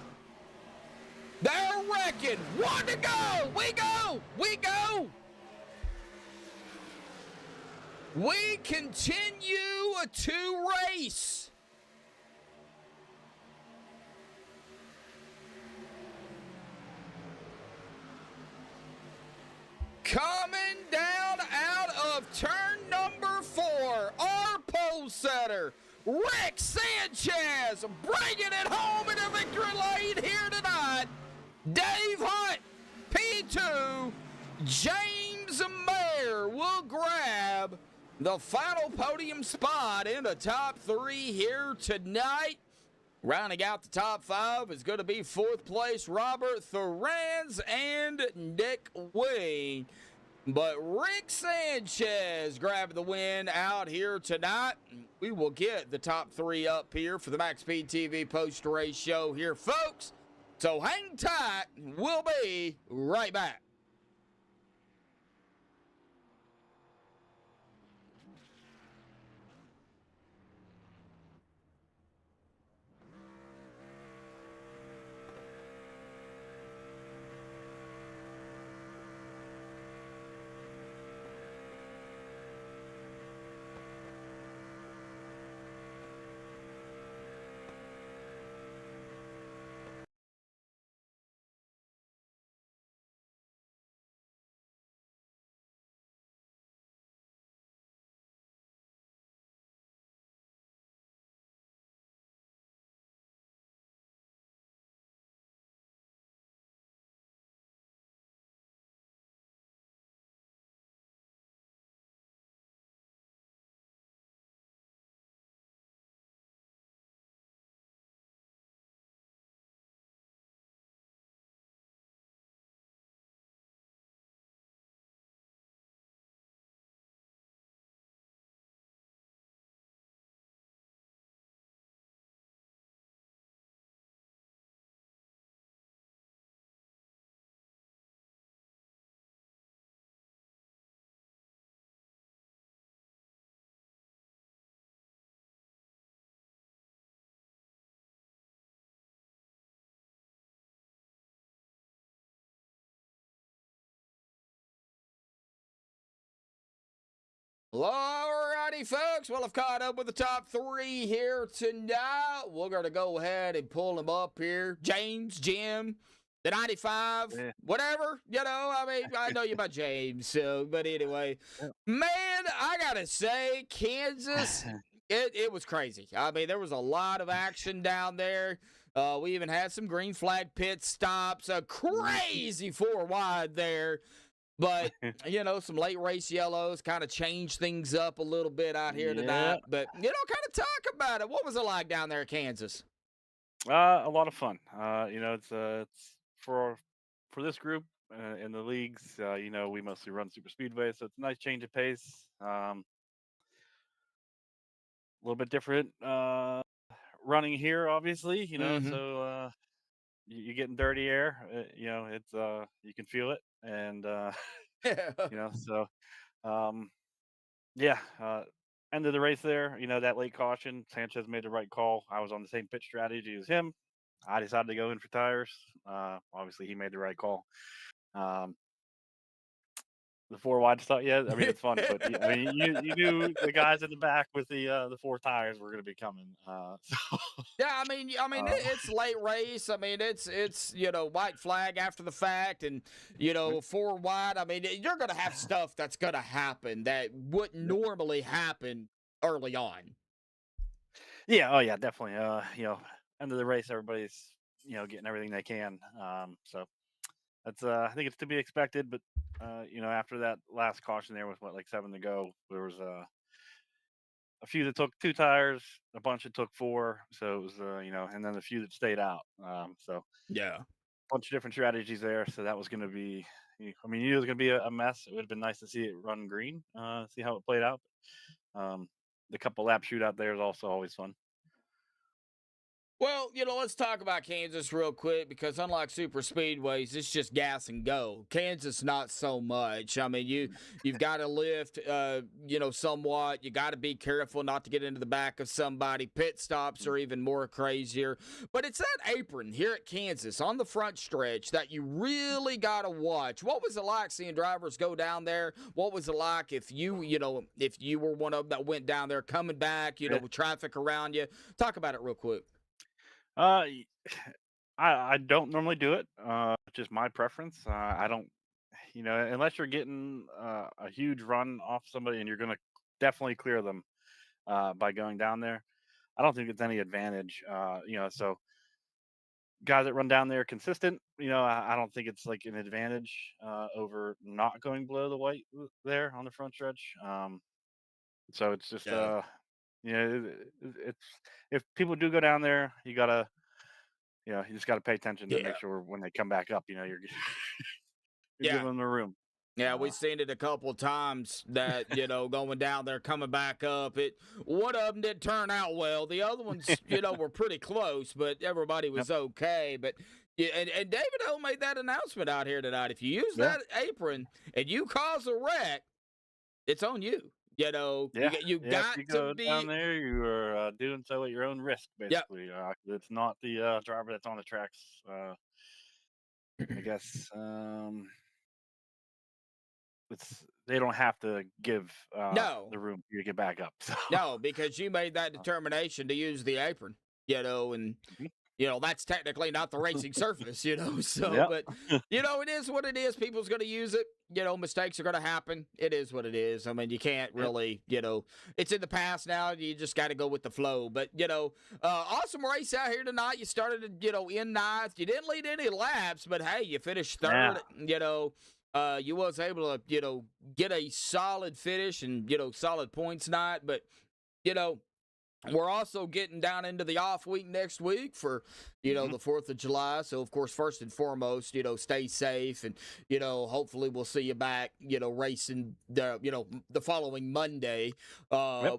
They're wrecking. 1 to go. We go. We go. We continue to race. Coming down out of turn number 4, our pole setter, Rick Sanchez, bringing it home in a victory lane here tonight. Dave Hunt, P2, James Mayer will grab the final podium spot in the top 3 here tonight. Rounding out the top 5 is going to be 4th place, Robert Thorans and Nick Wing. But Rick Sanchez grabbed the win out here tonight. We will get the top 3 up here for the MaxspeedTV post-race show here, folks. So hang tight. We'll be right back. Alrighty, folks. Well, I've caught up with the top three here tonight. We're going to go ahead and pull them up here. James, Jim, the 95, Yeah. whatever. I mean, I know you about James. So, but anyway, man, I got to say, Kansas, it was crazy. I mean, there was a lot of action down there. We even had some green flag pit stops, a crazy 4 wide there. But, some late race yellows kind of changed things up a little bit out here tonight. But, kind of talk about it. What was it like down there in Kansas? A lot of fun. It's for this group in the leagues. We mostly run super speedway, so it's a nice change of pace. A little bit different running here, obviously. So you're getting dirty air. It's you can feel it, and so yeah. End of the race there. That late caution. Sanchez made the right call. I was on the same pitch strategy as him. I decided to go in for tires. Obviously, he made the right call. The 4 wide stuff, yeah. I mean, it's fun, but you knew the guys in the back with the 4 tires were going to be coming. So Yeah, I mean, it's late race. I mean, it's white flag after the fact, and 4 wide. I mean, you're going to have stuff that's going to happen that wouldn't normally happen early on. yeah, oh yeah, definitely. End of the race, everybody's getting everything they can. So that's I think it's to be expected, but after that last caution there with like 7 to go, there was a few that took 2 tires, a bunch that took 4, so it was and then a few that stayed out. So Yeah. a bunch of different strategies there. So that was going to be, I mean, you knew it was going to be a mess. It would have been nice to see it run green, see how it played out. The couple lap shootout there is also always fun. Well, let's talk about Kansas real quick because unlike super speedways, it's just gas and go. Kansas, not so much. I mean, you've got to lift, somewhat. You got to be careful not to get into the back of somebody. Pit stops are even more crazier. But it's that apron here at Kansas on the front stretch that you really got to watch. What was it like seeing drivers go down there? What was it like if you were one of them that went down there coming back, with traffic around you? Talk about it real quick. I don't normally do it. Just my preference. I don't, unless you're getting a huge run off somebody and you're going to definitely clear them by going down there. I don't think it's any advantage. So guys that run down there consistent, I don't think it's like an advantage over not going below the white there on the front stretch. So it's just, it's if people do go down there, you just got to pay attention to make sure when they come back up, you're giving them the room. Yeah, we've seen it a couple of times that, going down there, coming back up. One of them didn't turn out well. The other ones, were pretty close, but everybody was okay. But and David O made that announcement out here tonight. If you use that apron and you cause a wreck, it's on you. You got if you go to be down there. You are doing so at your own risk, basically. It's not the driver that's on the tracks. I guess they don't have to give the room for you to get back up. So. No, because you made that determination to use the apron. And that's technically not the racing surface. So, but it is what it is. People's going to use it. Mistakes are going to happen. It is what it is. I mean, you can't really, it's in the past now. You just got to go with the flow. But, awesome race out here tonight. You started, in ninth. You didn't lead any laps, but hey, you finished third. You was able to, get a solid finish and, solid points night. But, we're also getting down into the off week next week for, the 4th of July. So, of course, first and foremost, stay safe. And, hopefully we'll see you back, racing the following Monday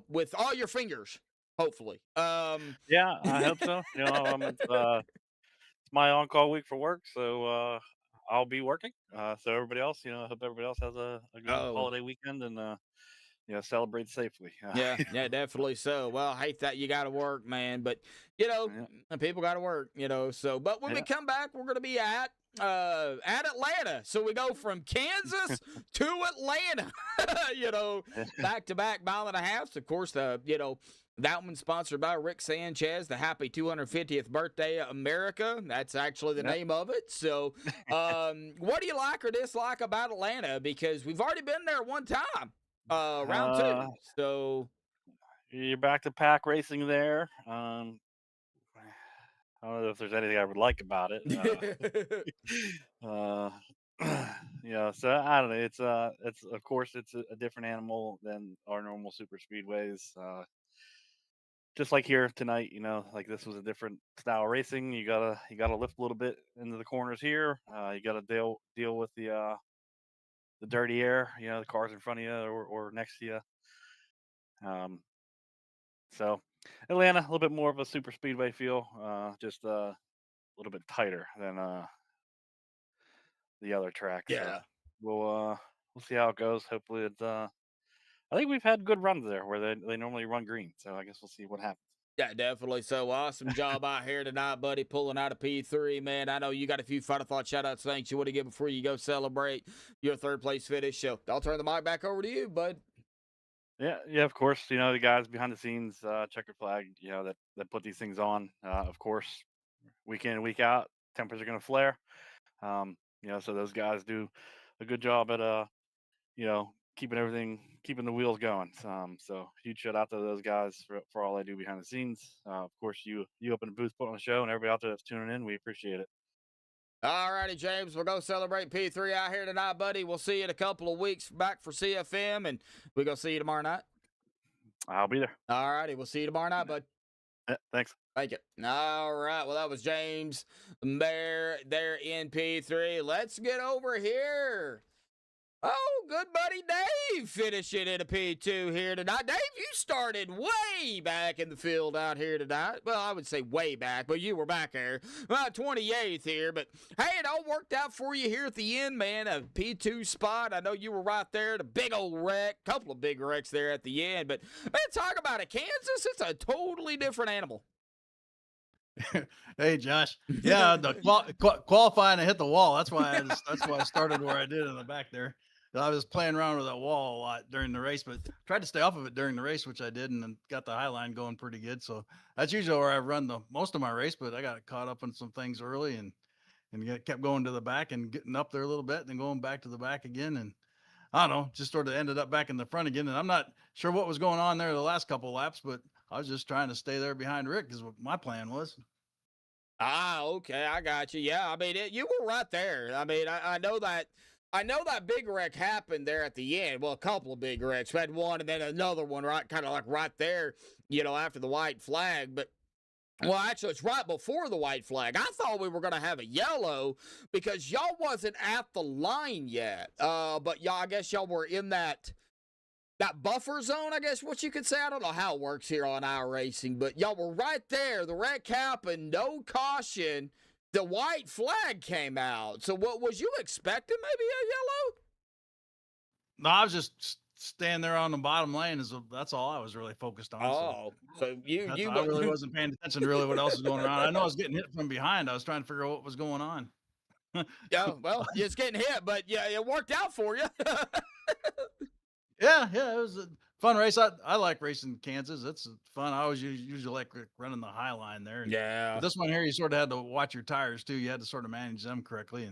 with all your fingers, hopefully. Yeah, I hope so. It's my on-call week for work, so I'll be working. So everybody else, I hope everybody else has a good holiday weekend and, celebrate safely. Yeah, yeah, definitely so. Well, I hate that you got to work, man, but Yeah. people got to work, So, but when we Yeah. come back, we're going to be at Atlanta. So we go from Kansas to Atlanta, back to back mile and a half. Of course, that one sponsored by Rick Sanchez, the happy 250th birthday America. That's actually the name of it. So, what do you like or dislike about Atlanta? Because we've already been there one time. Round two. So you're back to pack racing there. I don't know if there's anything I would like about it. So I don't know. It's of course it's a different animal than our normal super speedways. Just like here tonight, like this was a different style of racing. You gotta lift a little bit into the corners here. You gotta deal with the dirty air. The cars in front of you or next to you. So Atlanta, a little bit more of a super speedway feel, just a little bit tighter than the other track. yeah. So we'll see how it goes. Hopefully it's I think we've had good runs there where they normally run green. So I guess we'll see what happens. Yeah, definitely. So awesome job out here tonight, buddy, pulling out a P3, man. I know you got a few final thought shout-outs, things you want to give before you go celebrate your third place finish. So I'll turn the mic back over to you, bud. Yeah, of course. The guys behind the scenes, Checkered Flag, that put these things on. Of course, week in and week out, tempers are going to flare. So those guys do a good job at keeping the wheels going. So huge shout out to those guys for all they do behind the scenes. Of course, you up in the booth putting on the show, and everybody out there that's tuning in, we appreciate it. All righty, James. We'll go celebrate P3 out here tonight, buddy. We'll see you in a couple of weeks back for CFM, and we're going to see you tomorrow night. I'll be there. All righty. We'll see you tomorrow night, bud. Yeah, thanks. Thank you. All right. Well, that was James Bear there in P3. Let's get over here. Oh, good buddy Dave finishing in a P2 here tonight. Dave, you started way back in the field out here tonight. Well, I would say way back, but you were back there. 28th here, but hey, it all worked out for you here at the end, man. A P2 spot. I know you were right there. The big old wreck. Couple of big wrecks there at the end, but man, talk about it. Kansas, it's a totally different animal. Hey, Josh. Yeah, the qualifying, I hit the wall. That's why I started where I did in the back there. I was playing around with that wall a lot during the race, but tried to stay off of it during the race, which I did, and then got the high line going pretty good. So that's usually where I run the most of my race, but I got caught up on some things early and kept going to the back and getting up there a little bit and then going back to the back again. And I don't know, just sort of ended up back in the front again. And I'm not sure what was going on there the last couple of laps, but I was just trying to stay there behind Rick is what my plan was. Ah, okay. I got you. Yeah. I mean, you were right there. I mean, I know that big wreck happened there at the end. Well, a couple of big wrecks. We had one and then another one kind of like right there, after the white flag. But, well, actually, it's right before the white flag. I thought we were going to have a yellow because y'all wasn't at the line yet. But y'all, I guess y'all were in that buffer zone, I guess what you could say. I don't know how it works here on our racing, but y'all were right there. The wreck happened, no caution. The white flag came out. So what was you expecting? Maybe a yellow? No, I was just staying there on the bottom lane. That's all I was really focused on. Oh, so I really wasn't paying attention to really what else was going around. I know I was getting hit from behind. I was trying to figure out what was going on. Yeah, well, you're just getting hit, but yeah, it worked out for you. Yeah, it was a fun race. I like racing Kansas. It's fun. I always usually like running the high line there. Yeah. But this one here, you sort of had to watch your tires too. You had to sort of manage them correctly.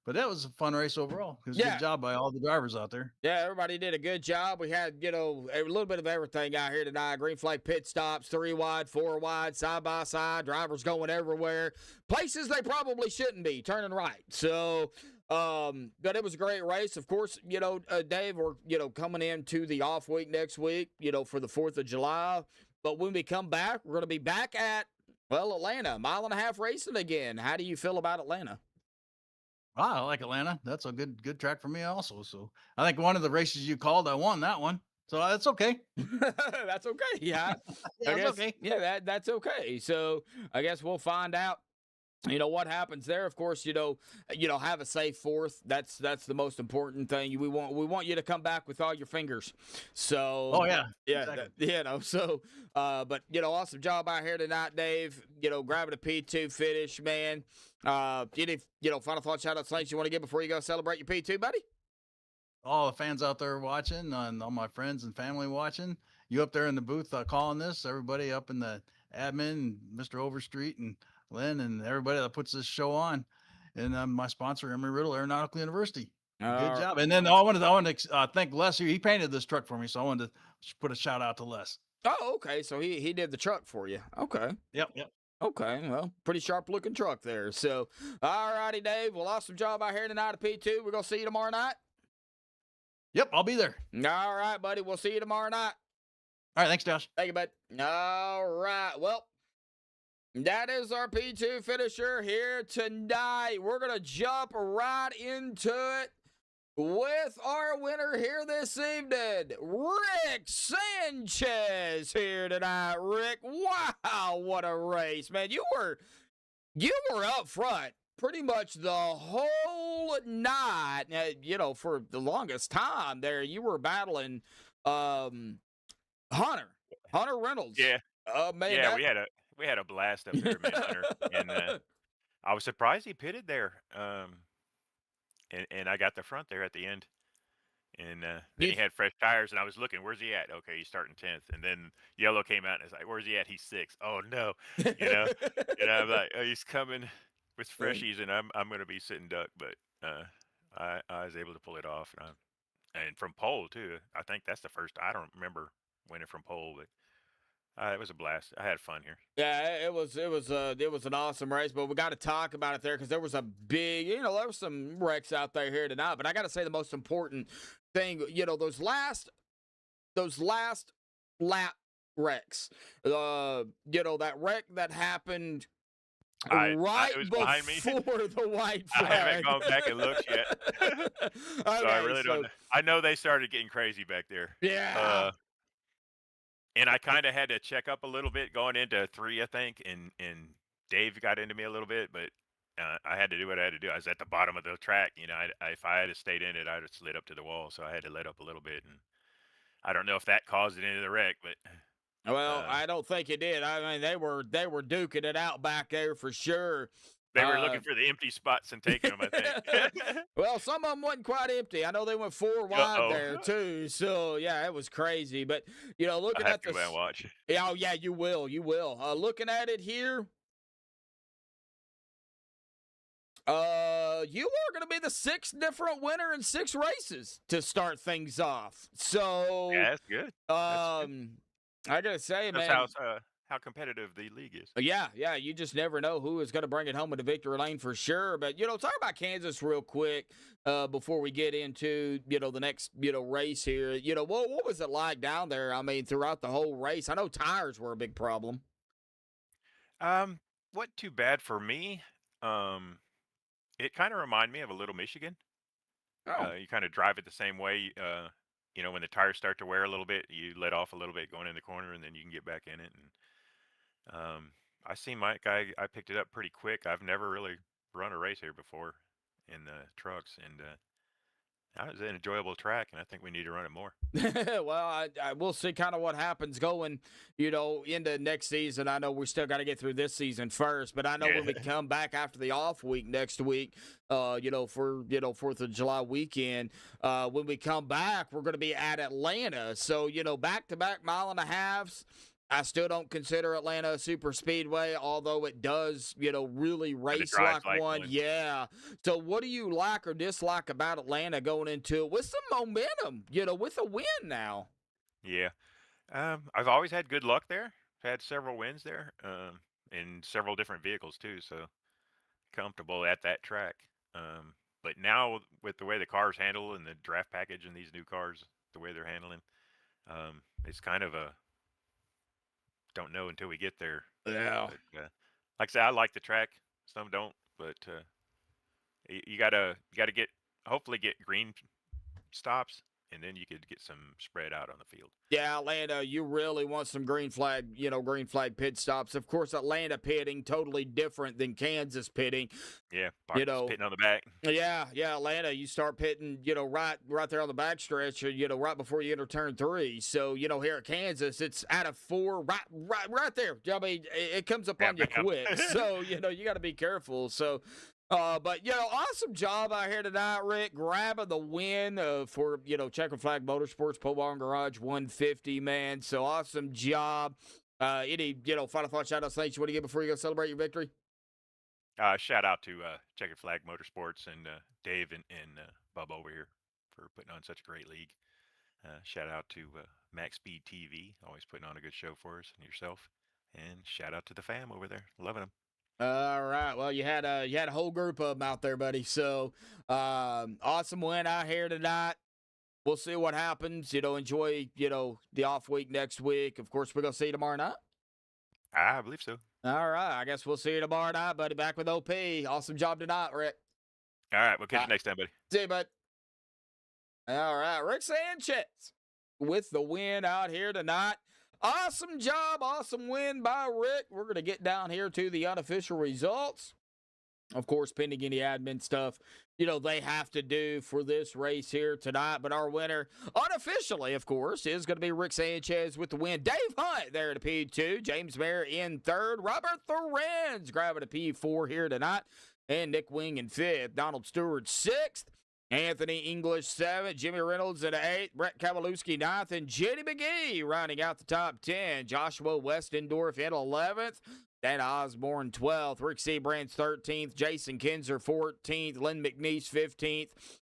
But that was a fun race overall. It was a good job by all the drivers out there. Yeah, everybody did a good job. We had, a little bit of everything out here tonight. Green flag pit stops, 3 wide, 4 wide, side by side, drivers going everywhere. Places they probably shouldn't be, turning right. So, but it was a great race. Of course, Dave, we're, coming into the off week next week, for the 4th of July. But when we come back, we're going to be back at, Atlanta, mile and a half racing again. How do you feel about Atlanta? I like Atlanta. That's a good track for me also. So I think one of the races you called, I won that one. So that's okay. That's okay. Yeah. That's okay. Yeah, that's okay. So I guess we'll find out what happens there, of course, have a safe fourth. That's the most important thing. We want you to come back with all your fingers. So Oh yeah, yeah, exactly. so but awesome job out here tonight, Dave. Grabbing a P2 finish, man. Any final thoughts, shout outs, things you want to get before you go celebrate your P2, buddy? All the fans out there watching, and all my friends and family watching. You up there in the booth calling this, everybody up in the admin, Mr. Overstreet and Lynn and everybody that puts this show on, and my sponsor Emory Riddle Aeronautical University. Good job. And then I wanted to thank Les. He painted this truck for me, so I wanted to put a shout out to Les. Oh, okay. So he did the truck for you. Okay. Yep. Okay, well, pretty sharp looking truck there. So, all righty, Dave. Well, awesome job out here tonight at P2. We're gonna see you tomorrow night. Yep, I'll be there. All right, buddy. We'll see you tomorrow night. All right, thanks, Josh. Thank you, bud. All right. Well, that is our P2 finisher here tonight. We're going to jump right into it with our winner here this evening, Rick Sanchez here tonight. Rick, wow, what a race, man. You were up front pretty much the whole night. For the longest time there, you were battling Hunter Reynolds. Yeah. Man, yeah, we had a blast up there, man, Hunter. And I was surprised he pitted there. And I got the front there at the end. And then he had fresh tires, and I was looking, where's he at? Okay, he's starting 10th. And then yellow came out, and it's like, where's he at? He's 6th. Oh, no. And I'm like, oh, he's coming with freshies, and I'm going to be sitting duck. But I was able to pull it off. And from pole, too. I think that's the first. I don't remember winning from pole, but it was a blast. I had fun here. Yeah, it was an awesome race, but we got to talk about it there because there was a big, there was some wrecks out there here tonight. But I got to say the most important thing, those last lap wrecks, that wreck that happened right before the white flag. I haven't gone back and looked yet. So I really don't know. I know they started getting crazy back there. Yeah. And I kind of had to check up a little bit going into 3, I think, and Dave got into me a little bit, but I had to do what I had to do. I was at the bottom of the track. If I had stayed in it, I'd have slid up to the wall, so I had to let up a little bit. And I don't know if that caused it into the wreck, but well, I don't think it did. I mean, they were duking it out back there for sure. They were looking for the empty spots and taking them, I think. Well, some of them wasn't quite empty. I know they went 4 wide there too. So yeah, it was crazy. But looking at the watch. Yeah, oh yeah, you will. Looking at it here, you are going to be the 6th different winner in 6 races to start things off. So yeah, that's good. I gotta say, that's man. How competitive the league is. Yeah, you just never know who is going to bring it home into victory lane for sure. But, talk about Kansas real quick before we get into, the next, race here. What was it like down there? I mean, throughout the whole race? I know tires were a big problem. Wasn't too bad for me. It kind of reminded me of a Little Michigan. Oh. You kind of drive it the same way. When the tires start to wear a little bit, you let off a little bit going in the corner, and then you can get back in it. And I seen my guy. I picked it up pretty quick. I've never really run a race here before in the trucks, and that was an enjoyable track, and I think we need to run it more. Well, I will see kind of what happens going, into next season. I know we still got to get through this season first, but I know when we come back after the off week next week, for 4th of July weekend, when we come back, we're going to be at Atlanta. So, back-to-back mile and a halves. I still don't consider Atlanta a super speedway, although it does, really race like one. Yeah. So what do you like or dislike about Atlanta going into it with some momentum, with a win now? Yeah. I've always had good luck there. Had several wins there in several different vehicles too, so comfortable at that track. But now with the way the cars handle and the draft package and these new cars, the way they're handling, it's kind of a don't know until we get there. Yeah. But, like I said, I like the track. Some don't, but you gotta hopefully get green stops and then you could get some spread out on the field. Yeah, Atlanta, you really want some green flag pit stops. Of course, Atlanta pitting totally different than Kansas pitting. Yeah, pitting on the back. Yeah, Atlanta, you start pitting, right there on the back stretch, right before you enter turn 3. So, here at Kansas, it's out of 4, right there. I mean, it comes up on you quick. So, you got to be careful. So, but, awesome job out here tonight, Rick, grabbing the win for, Checkered Flag Motorsports, Pole Barn Garage 150, man. So, awesome job. Any, final thoughts, shout-outs, thanks you want to give before you go celebrate your victory? Shout out to Checkered Flag Motorsports and Dave and Bub over here for putting on such a great league. Shout out to MaxspeedTV, always putting on a good show for us and yourself. And shout out to the fam over there, loving them. All right. Well, you had a whole group of them out there, buddy. So, awesome win out here tonight. We'll see what happens. Enjoy, the off week next week. Of course, we're going to see you tomorrow night. I believe so. All right. I guess we'll see you tomorrow night, buddy. Back with OP. Awesome job tonight, Rick. All right. We'll catch you next time, buddy. See you, bud. All right. Rick Sanchez with the win out here tonight. Awesome job. Awesome win by Rick. We're going to get down here to the unofficial results. Of course, pending any admin stuff, they have to do for this race here tonight. But our winner, unofficially, of course, is going to be Rick Sanchez with the win. Dave Hunt there at a P2. James Mayer in 3rd. Robert Thorenz grabbing a P4 here tonight. And Nick Wing in 5th. Donald Stewart 6th. Anthony English 7th. Jimmy Reynolds in 8th. Brett Kavalewski 9th. And Jenny McGee rounding out the top 10. Joshua Westendorf in 11th. Dan Osborne 12th, Rick Seabrand's 13th, Jason Kinzer 14th, Lynn McNeese 15th,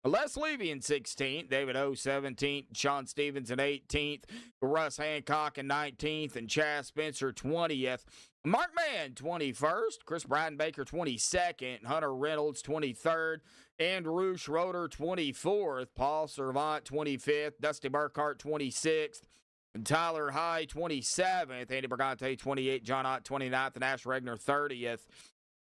Les Levy in 16th, David O 17th, Sean Stevens in 18th, Russ Hancock in 19th, and Chaz Spencer 20th. Mark Mann 21st, Chris Baker 22nd, Hunter Reynolds 23rd, Andrew Schroeder 24th, Paul Servant 25th, Dusty Burkhart 26th, Tyler High, 27th. Andy Brigante, 28th. John Ott, 29th. And Ash Regner, 30th.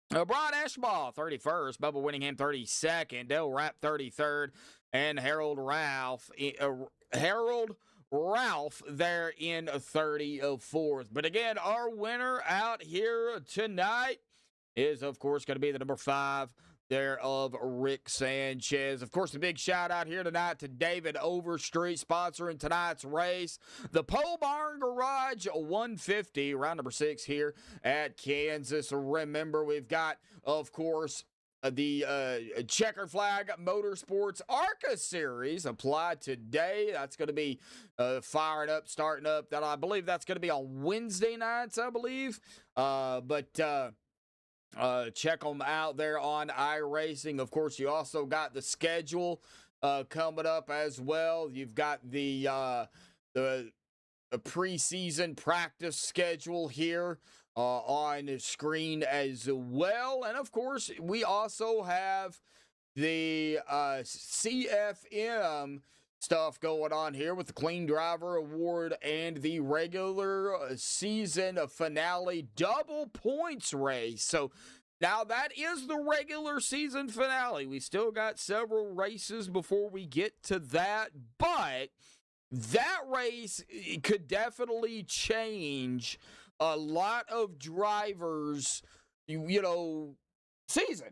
Brian Ashball, 31st. Bubba Winningham, 32nd. Dale Rapp, 33rd. And Harold Ralph there in 34th. But again, our winner out here tonight is, of course, going to be the number 5 there of Rick Sanchez. Of course, a big shout out here tonight to David Overstreet sponsoring tonight's race. The Pole Barn Garage 150, round number 6 here at Kansas. Remember, we've got, of course, the Checkered Flag Motorsports ARCA Series applied today. That's going to be firing up, starting up. That I believe that's going to be on Wednesday nights, I believe. Check them out there on iRacing. Of course, you also got the schedule coming up as well. You've got the preseason practice schedule here on the screen as well. And, of course, we also have the CFM stuff going on here with the Clean Driver Award and the regular season finale double points race. So now that is the regular season finale. We still got several races before we get to that, but that race could definitely change a lot of drivers, season,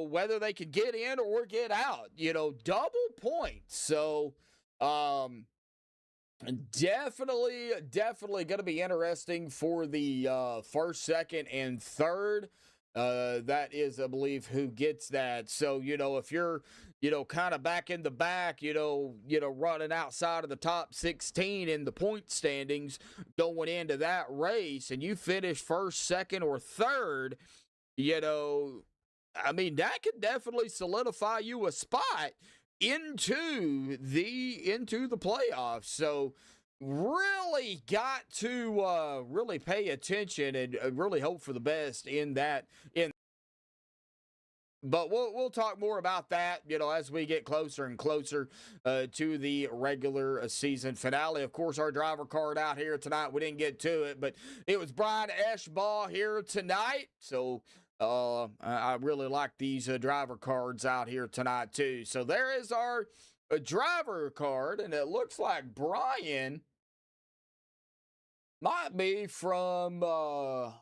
whether they could get in or get out, double points. So, definitely going to be interesting for the first, second, and third. That is, I believe, who gets that. So, if you're, kind of back in the back, running outside of the top 16 in the point standings going into that race, and you finish first, second, or third, I mean, that could definitely solidify you a spot into the playoffs. So really got to really pay attention and really hope for the best in that. But we'll talk more about that, as we get closer and closer to the regular season finale. Of course, our driver card out here tonight, we didn't get to it, but it was Brian Eschball here tonight. So I really like these driver cards out here tonight, too. So there is our a driver card, and it looks like Brian might be from,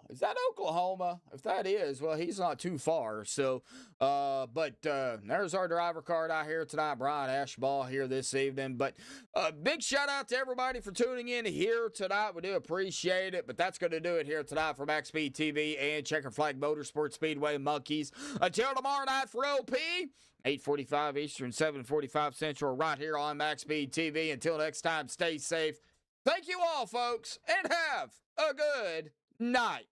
is that Oklahoma? If that is, well, he's not too far. So, but there's our driver card out here tonight. Brian Ashball here this evening. But big shout out to everybody for tuning in here tonight. We do appreciate it. But that's going to do it here tonight for MaxspeedTV and Checkered Flag Motorsports Speedway Monkeys. Until tomorrow night for OP, 8:45 Eastern, 7:45 Central, right here on MaxspeedTV. Until next time, stay safe. Thank you all, folks, and have a good night.